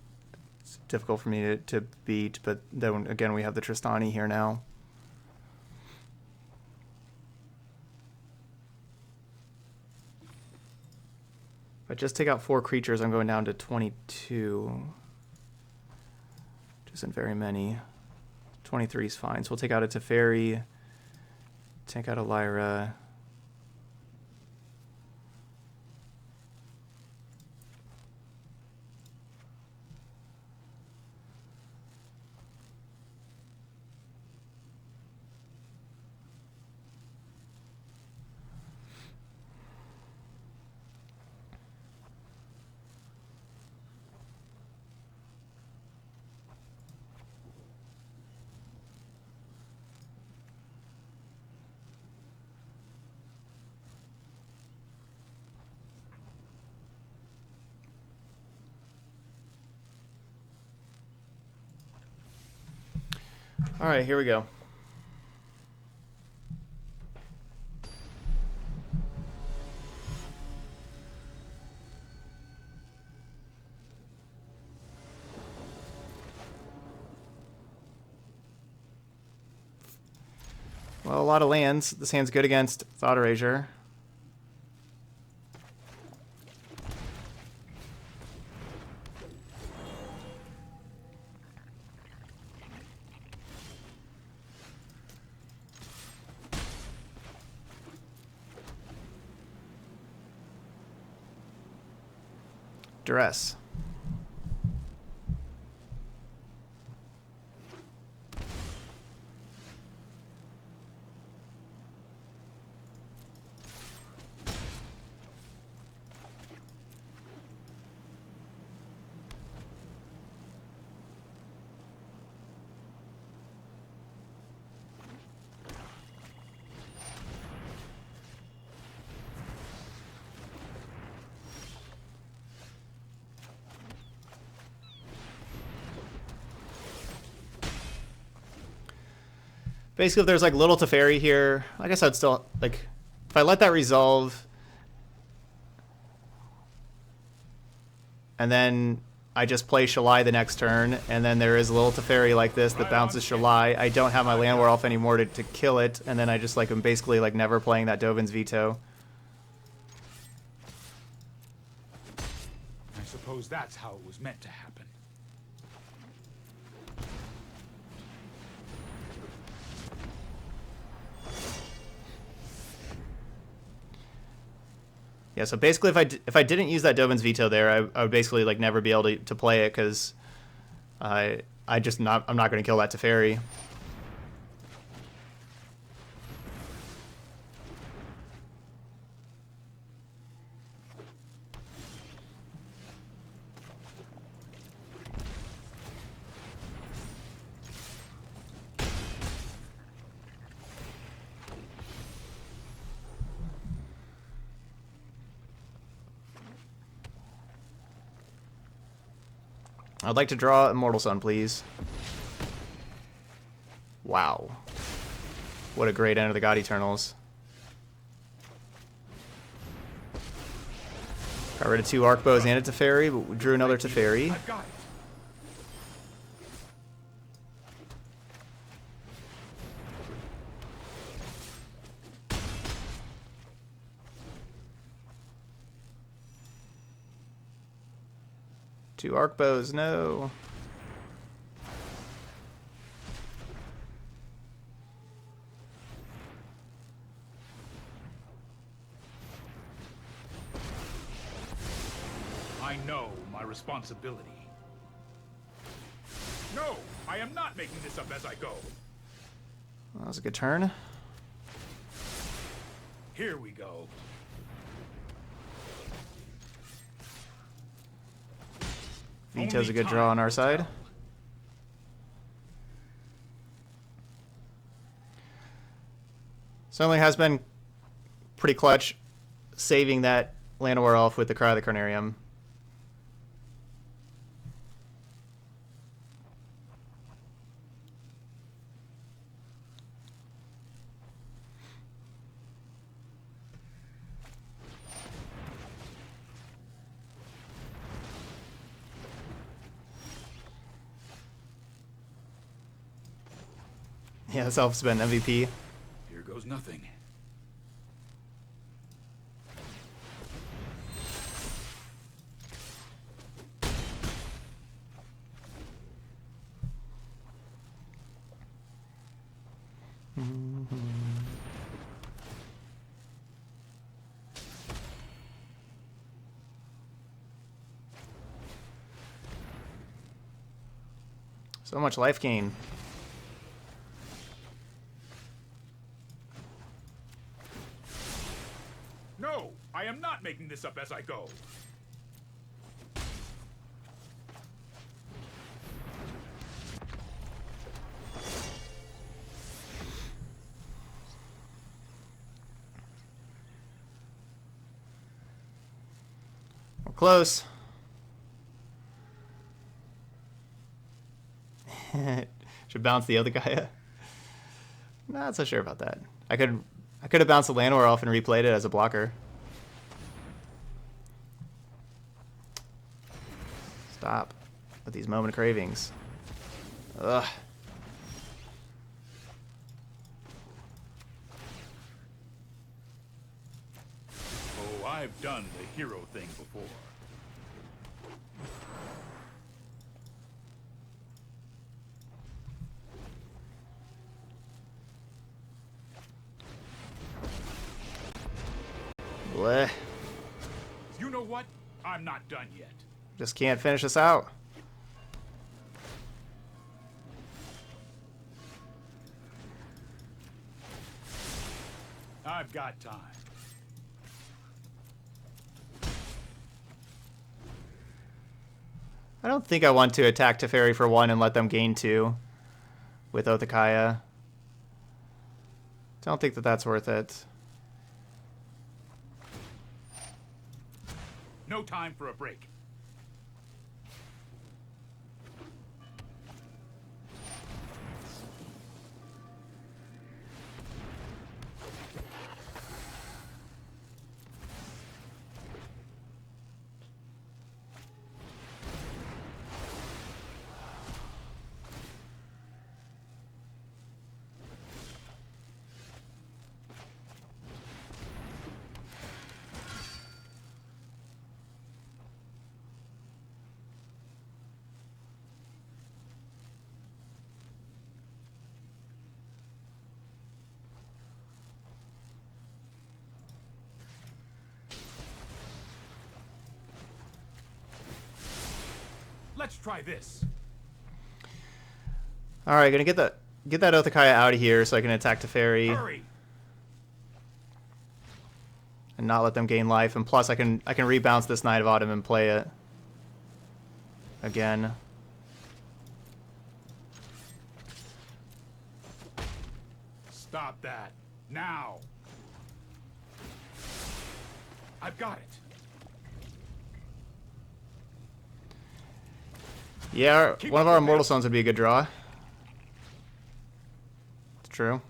It's difficult for me to beat, but then again we have the Tristani here now. If I just take out 4 creatures, I'm going down to 22. Which isn't very many. 23 is fine. So we'll take out a Teferi, take out a Lyra. All right, here we go. Well, a lot of lands. This hand's good against Thought Erasure. Duress. Basically, if there's like little Teferi here, I guess I'd still, like, if I let that resolve, and then I just play Shalai the next turn, and then there is a little Teferi like this that bounces Shalai, I don't have my land war elf anymore to kill it, and then I just like am basically like never playing that Dovin's Veto. I suppose that's how it was meant to happen. Yeah, so basically, if I didn't use that Dovin's Veto there, I would basically like never be able to play it because I'm not going to kill that Teferi. I'd like to draw Immortal Sun, please. Wow. What a great end of the God Eternals. Got rid of 2 Arkbows and a Teferi, but we drew another Teferi. I've got it. Two Arkbows, no. I know my responsibility. No, I am not making this up as I go. Well, that was a good turn. Here we go. Veto's a good draw on our side. Certainly has been pretty clutch saving that Land War Elf with the Cry of the Carnarium. Yeah, self-spent MVP. Here goes nothing. So much life gain. No, I am not making this up as I go. We're close. Should bounce the other guy. Not so sure about that. I could have bounced the Llanowar off and replayed it as a blocker. Stop with these moment cravings. Ugh. Oh, I've done the hero thing before. Bleh. You know what? I'm not done yet. Just can't finish this out. I've got time. I don't think I want to attack Teferi for 1 and let them gain 2 with Othakaya. Don't think that that's worth it. No time for a break. Let's try this. All right, gonna get that Othakaya out of here so I can attack Teferi Hurry. and not let them gain life. And plus, I can rebounce this Knight of Autumn and play it again. Stop that. Now. I've got it. Yeah, one of our Immortal Stones would be a good draw. It's true.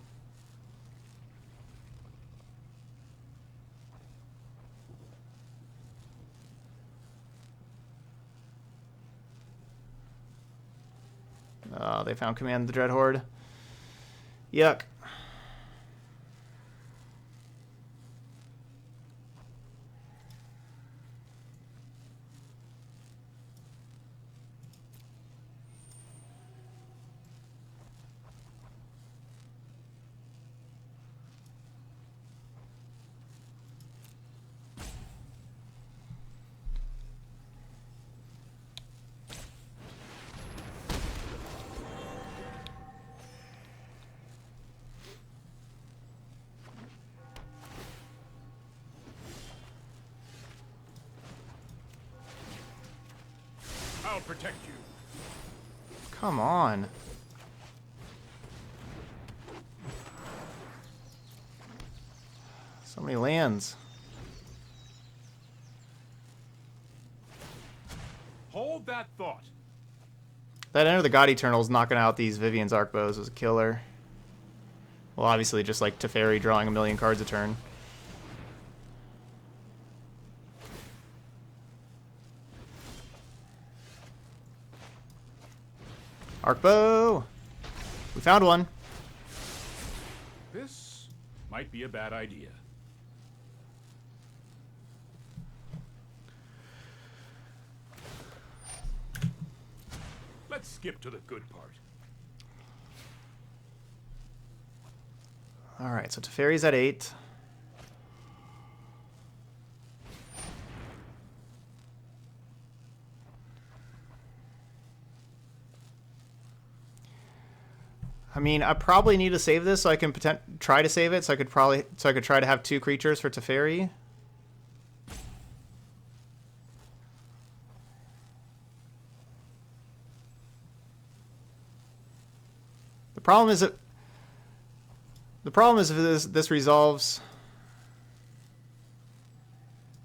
Oh, they found Command the Dread Horde. Yuck. I'll protect you. Come on. So many lands. Hold that thought. That Enter the God Eternals knocking out these Vivian's Arkbows was a killer. Well, obviously just like Teferi drawing a million cards a turn. Arkbow! We found one. might be a bad idea. Let's skip to the good part. All right, so Teferi's at 8. I mean, I probably need to save this so I can try to save it. So I could try to have 2 creatures for Teferi. The problem is if this resolves.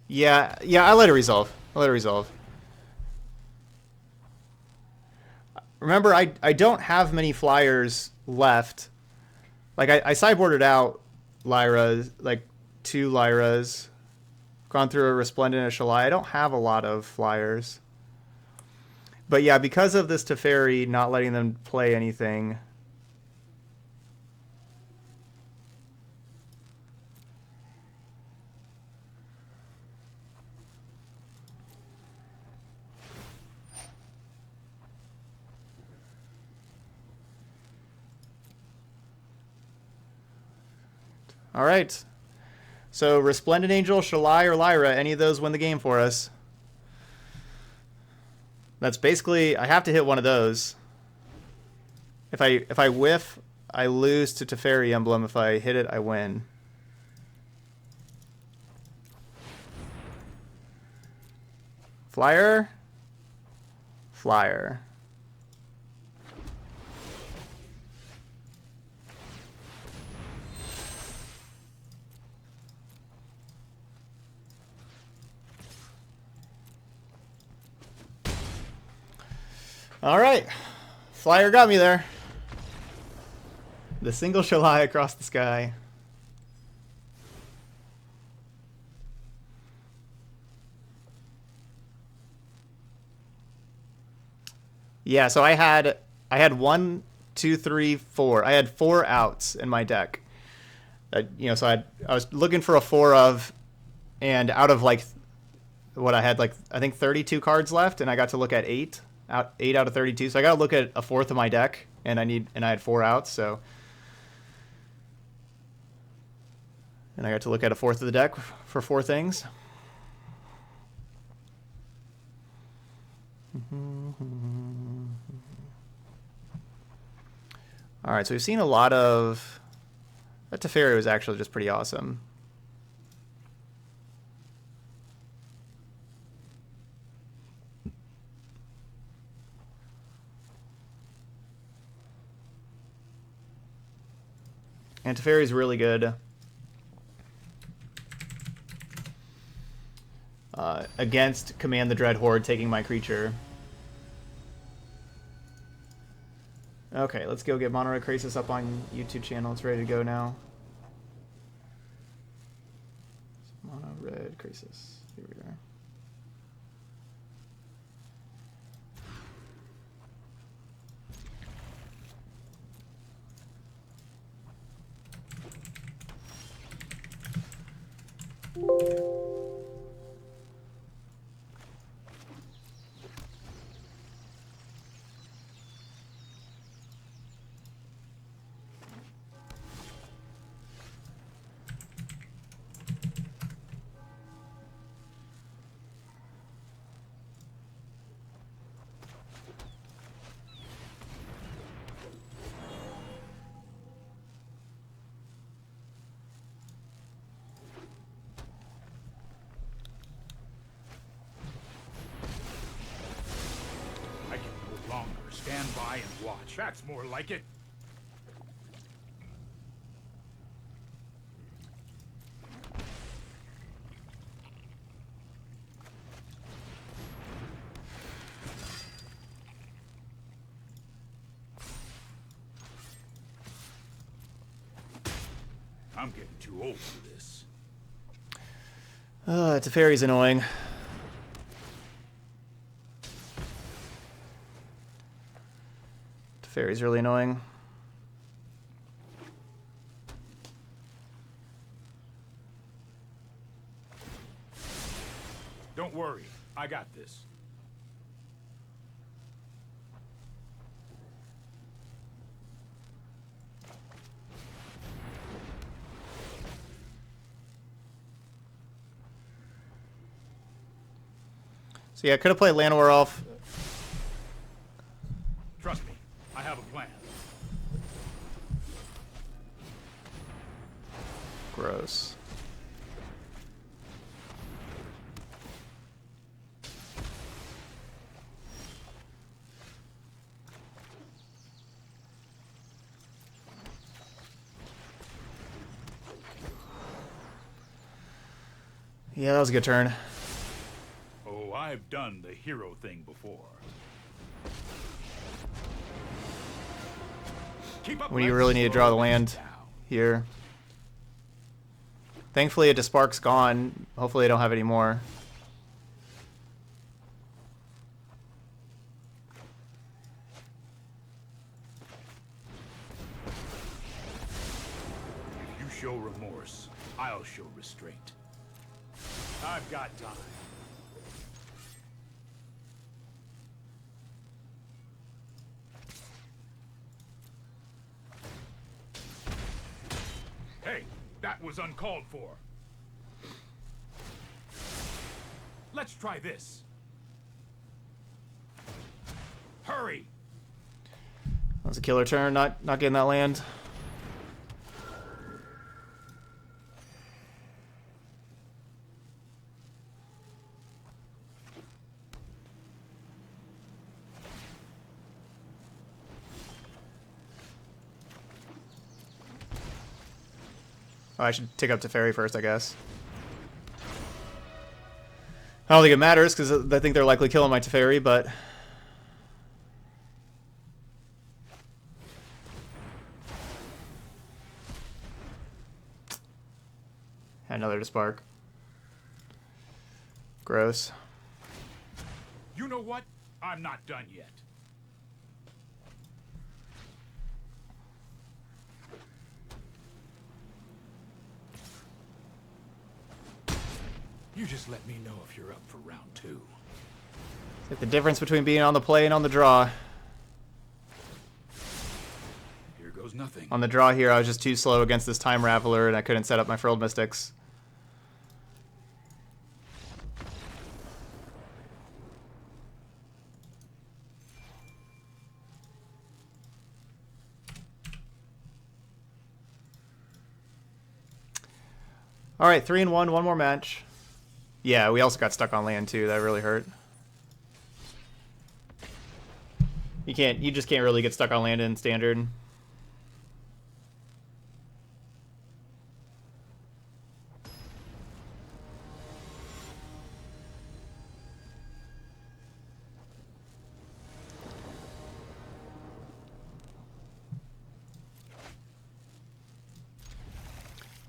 Yeah, I let it resolve. Remember, I don't have many flyers left. Like, I sideboarded out Lyra, like 2 Lyras. Gone through a Resplendent and a Shalai. I don't have a lot of flyers. But yeah, because of this Teferi not letting them play anything. All right. So Resplendent Angel, Shalai, or Lyra, any of those win the game for us. That's basically, I have to hit one of those. If I whiff, I lose to Teferi Emblem. If I hit it, I win. Flyer. All right. Flyer got me there. The single Shalai across the sky. Yeah, so I had 1, 2, 3, 4. I had 4 outs in my deck. So I was looking for a 4 of, and out of like what I had, like I think 32 cards left, and I got to look at 8 out of 32. So I got to look at a 4th of my deck, and I had 4 outs. So, and I got to look at a 4th of the deck for 4 things. All right, so we've seen a lot of... That Teferi was actually just pretty awesome. And Teferi's really good against Command the Dread Horde taking my creature. Okay, let's go get Mono Red Crisis up on YouTube channel. It's ready to go now. Mono Red Crisis. Here we are. Stand by and watch. That's more like it. I'm getting too old for this. Teferi's annoying. Teferi's really annoying. got this. So yeah, I could have played Llanowar Elf. Trust me, I have a plan. Gross. Yeah, that was a good turn. Oh, I've done the hero thing before. Keep up, When you lads. really need to draw the Slow land this down. here. Thankfully, a Dispark's gone. Hopefully, they don't have any more. If you show remorse, I'll show restraint. I've got time. Hey, that was uncalled for. Let's try this. Hurry! That was a killer turn. Not getting that land. Oh, I should take up Teferi first, I guess. I don't think it matters, because I think they're likely killing my Teferi, but... Another to spark. Gross. You know what? I'm not done yet. You just let me know if you're up for round 2. It's like the difference between being on the play and on the draw. Here goes nothing. On the draw here, I was just too slow against this Time Raveler, and I couldn't set up my Frilled Mystics. All right, 3-1, one more match. Yeah, we also got stuck on land too. That really hurt. You just can't really get stuck on land in Standard.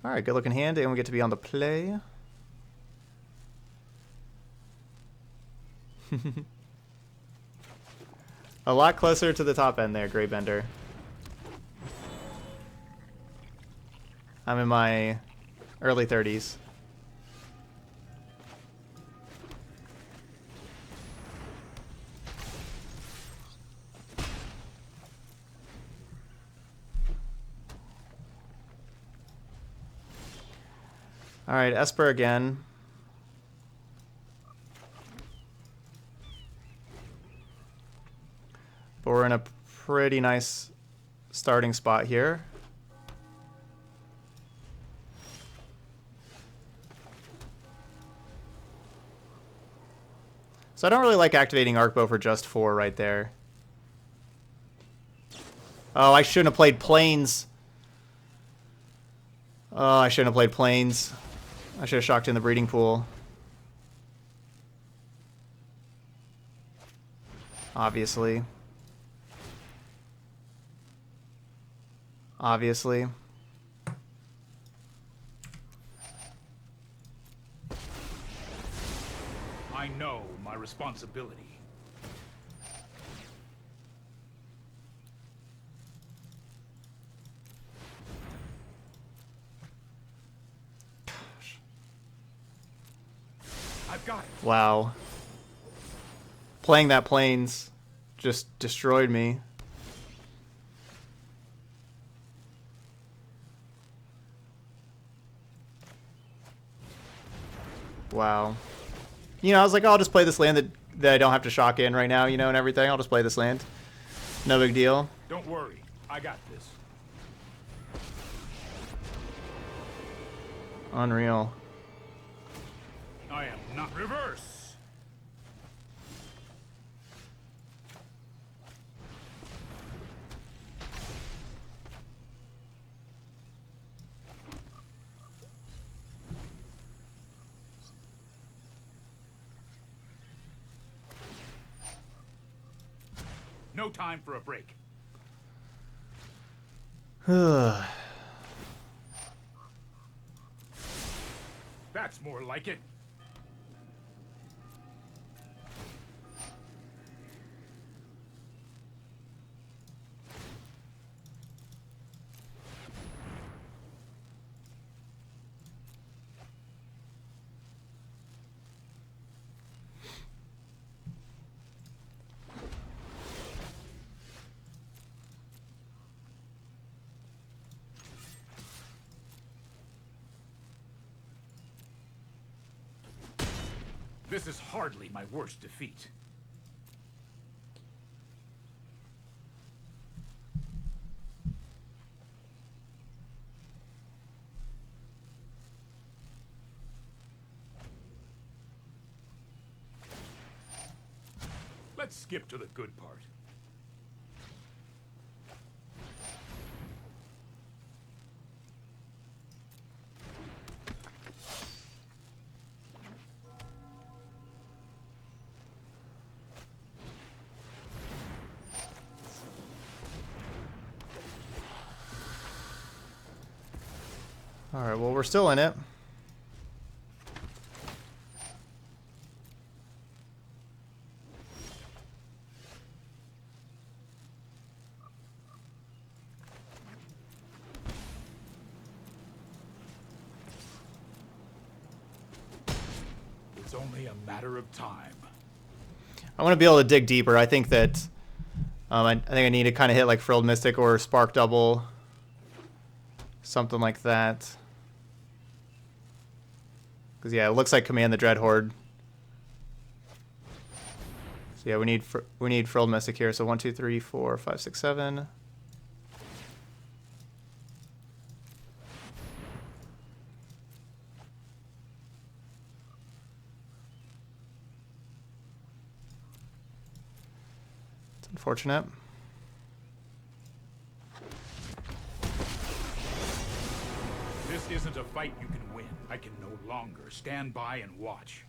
All right, good looking hand, and we get to be on the play. A lot closer to the top end there, Greybender. I'm in my early 30s. All right, Esper again. But we're in a pretty nice starting spot here. So I don't really like activating Arkbow for just 4 right there. Oh, I shouldn't have played Plains. Oh, I shouldn't have played Plains. I should have shocked in the breeding pool. Obviously. Obviously. I know my responsibility. I've got it. Wow. playing that Plains just destroyed me. Wow. You know, I was like, oh, I'll just play this land that I don't have to shock in right now, you know, and everything. I'll just play this land. No big deal. Don't worry, I got this. Unreal. I am not reverse. No time for a break. That's more like it. This is hardly my worst defeat. Let's skip to the good part. Alright, well, we're still in it. It's only a matter of time. I want to be able to dig deeper. I think that I think I need to kind of hit like Frilled Mystic or Spark Double. Something like that. Because, yeah, it looks like Command the Dread Horde. So, yeah, we need Frilled Mystic here. So, 1, 2, 3, 4, 5, 6, 7. It's unfortunate. This isn't a fight you can win. I can no longer stand by and watch.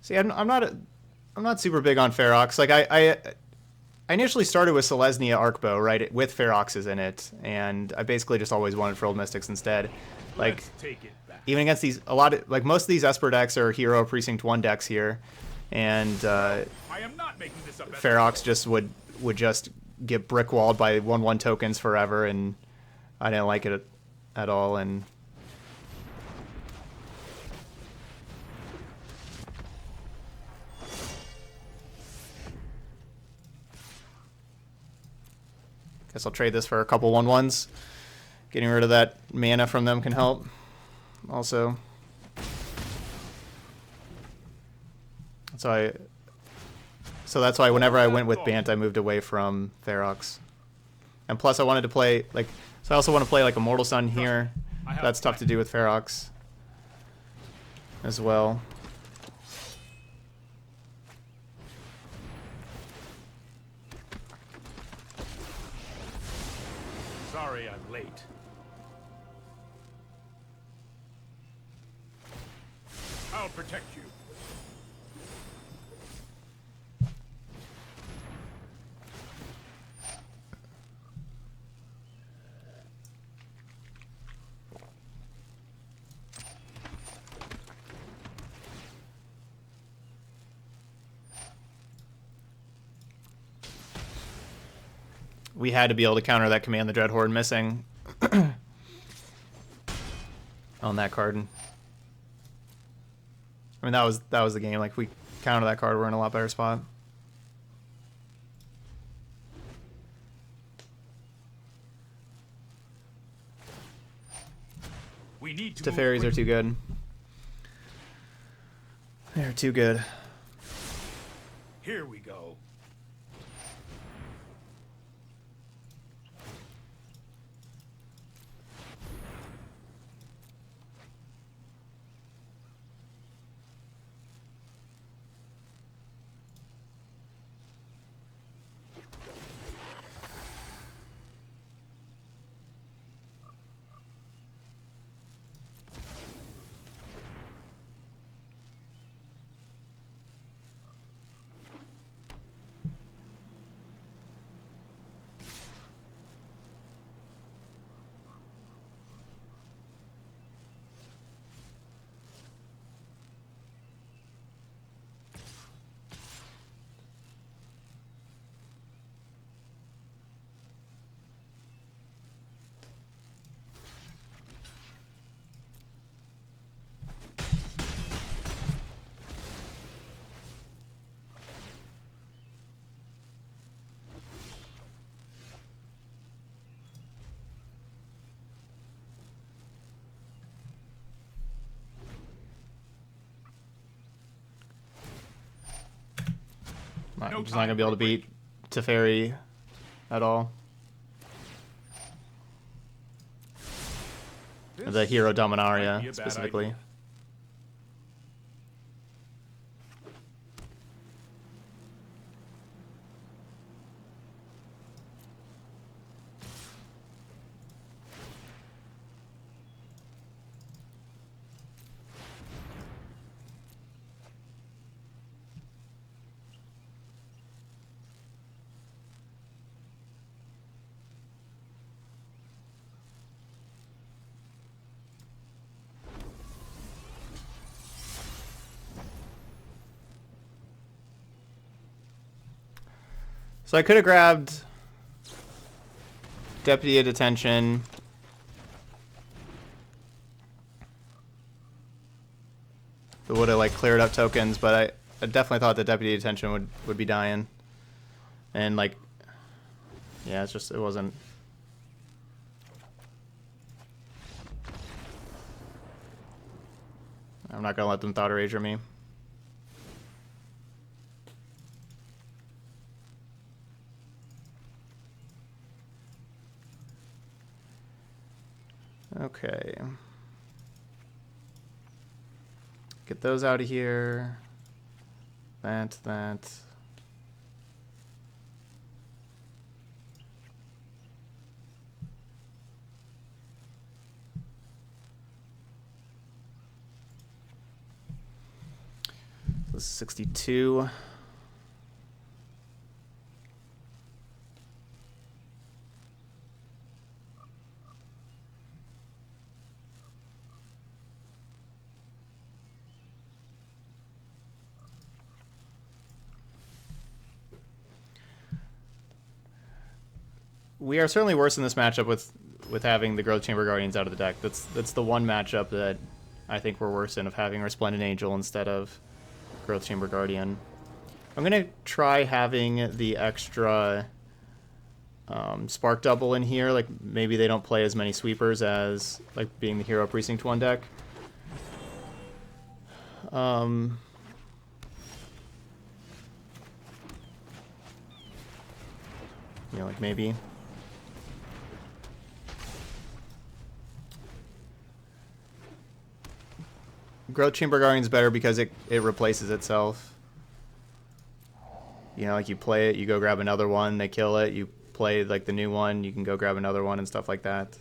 See, I'm not super big on Ferox. Like I initially started with Selesnya Arkbow, right, with Feroxes in it, and I basically just always wanted Frilled Mystics instead. Like, Let's take it back. even against these, like most of these Esper decks are Hero Precinct 1 decks here, and I am not making this up. Ferox just would just get brickwalled by 1/1 tokens forever, and I didn't like it at all. And guess I'll trade this for a couple 1/1s. Getting rid of that mana from them can help. Also, so that's why whenever I went with Bant, I moved away from Ferox. And plus, I wanted to play like, so I also want to play like Immortal Sun here. That's tough to do with Ferox as well. Sorry I'm late. I'll protect you. We had to be able to counter that Command the Dread Horde missing on that card. I mean, mean, that was the game. Like, if we counter that card, we're in a lot better spot. We need to Teferis are too good. They're too good. Here we go. I'm just not gonna be able to beat Teferi at all. The hero Dominaria specifically. So I could have grabbed Deputy of Detention. It would have like cleared up tokens, but I definitely thought the Deputy of Detention would be dying. And like, yeah, it's just, it wasn't. I'm not gonna let them Thought Erasure me. Okay. Get those out of here. That. This is 62. We are certainly worse in this matchup with having the Growth Chamber Guardians out of the deck. That's the one matchup that I think we're worse in, of having Resplendent Angel instead of Growth Chamber Guardian. I'm gonna try having the extra Spark Double in here. Like, maybe they don't play as many sweepers as like being the Hero Precinct 1 deck. You know, like maybe. Growth Chamber Guardian's better because it replaces itself. You know, like you play it, you go grab another one, they kill it, you play like the new one, you can go grab another one and stuff like that.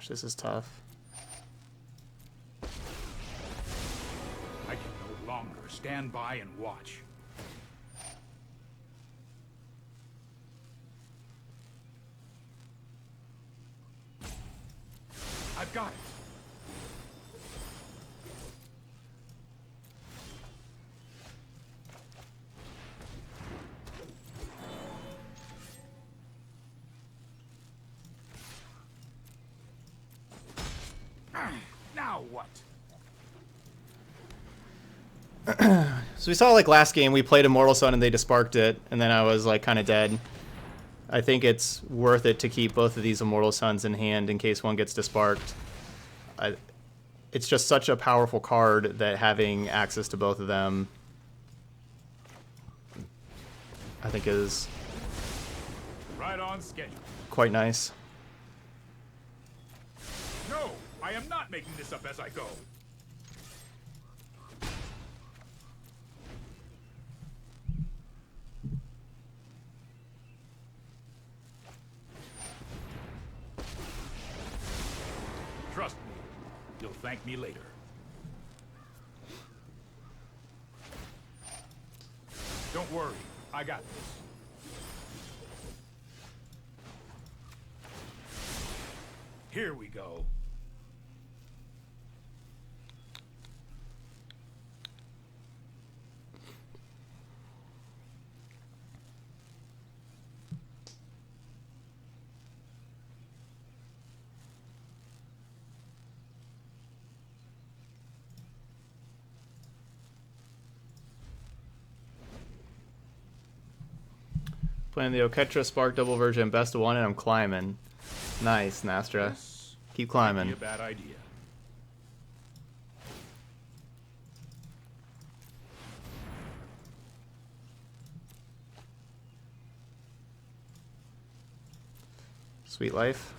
Gosh, this is tough. I can no longer stand by and watch. I've got it. Now what? So we saw like last game we played Immortal Sun and they disparked it, and then I was like kind of dead. I think it's worth it to keep both of these Immortal Suns in hand in case one gets disparked. It's just such a powerful card that having access to both of them I think is Right on schedule. quite nice. No, I am not making this up as I go. Trust me, you'll thank me later. Don't worry, I got this. Here we go. Playing the Oketra Spark double version, best of one, and I'm climbing. Nice, Nastra. This Keep might be climbing. a bad idea. Sweet life.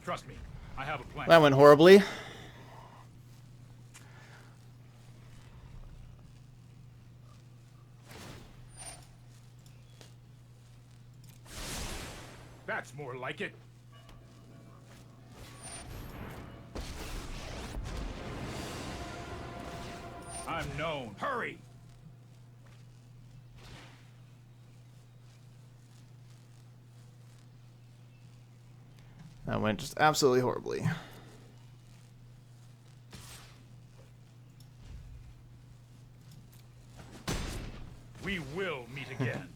Trust me, I have a plan. That went horribly. That's more like it. I'm known. Hurry! That went just absolutely horribly. We will meet again.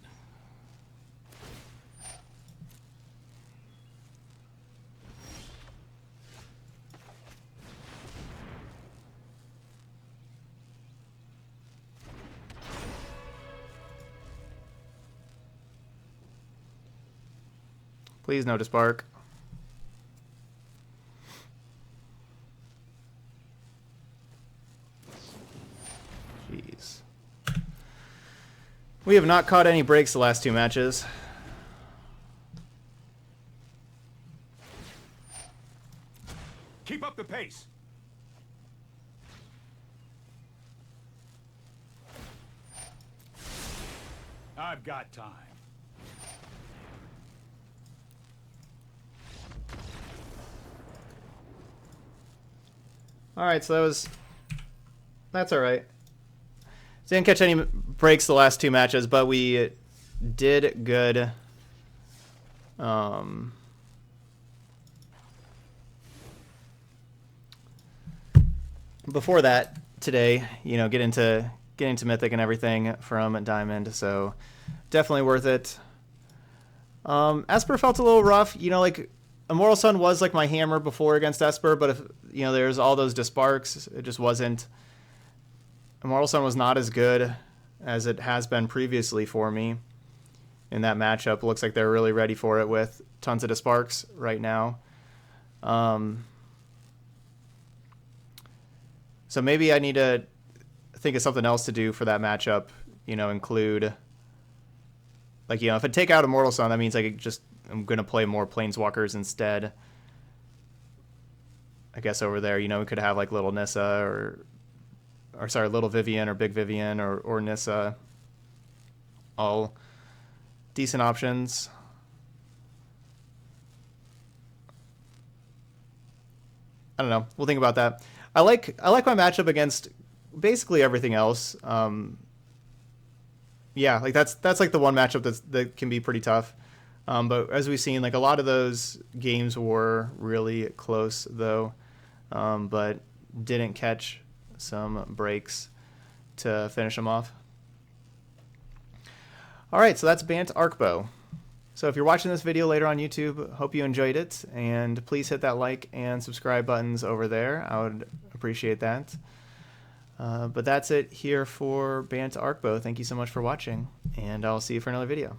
Please no dispark. Jeez. We have not caught any breaks the last two matches. Keep up the pace. I've got time. Alright, so that's alright. Didn't catch any breaks the last two matches, but we did good. Before that, today, you know, get into Mythic and everything from Diamond, so definitely worth it. Esper felt a little rough, you know, like Immortal Sun was like my hammer before against Esper, but if you know there's all those disparks, it just wasn't. Immortal Sun was not as good as it has been previously for me in that matchup. It looks like they're really ready for it with tons of disparks right now. So maybe I need to think of something else to do for that matchup, you know, include, like, you know, if I take out Immortal Sun, that means I'm going to play more Planeswalkers instead. I guess over there, you know, we could have like little Nissa or sorry, little Vivian or big Vivian or Nissa. All decent options. I don't know. We'll think about that. I like my matchup against basically everything else. Yeah, like that's like the one matchup that can be pretty tough. But as we've seen, like a lot of those games were really close though, but didn't catch some breaks to finish them off. All right, so that's Bant Arkbow. So if you're watching this video later on YouTube, hope you enjoyed it, and please hit that like and subscribe buttons over there. I would appreciate that. But that's it here for Bant Arkbow. Thank you so much for watching, and I'll see you for another video.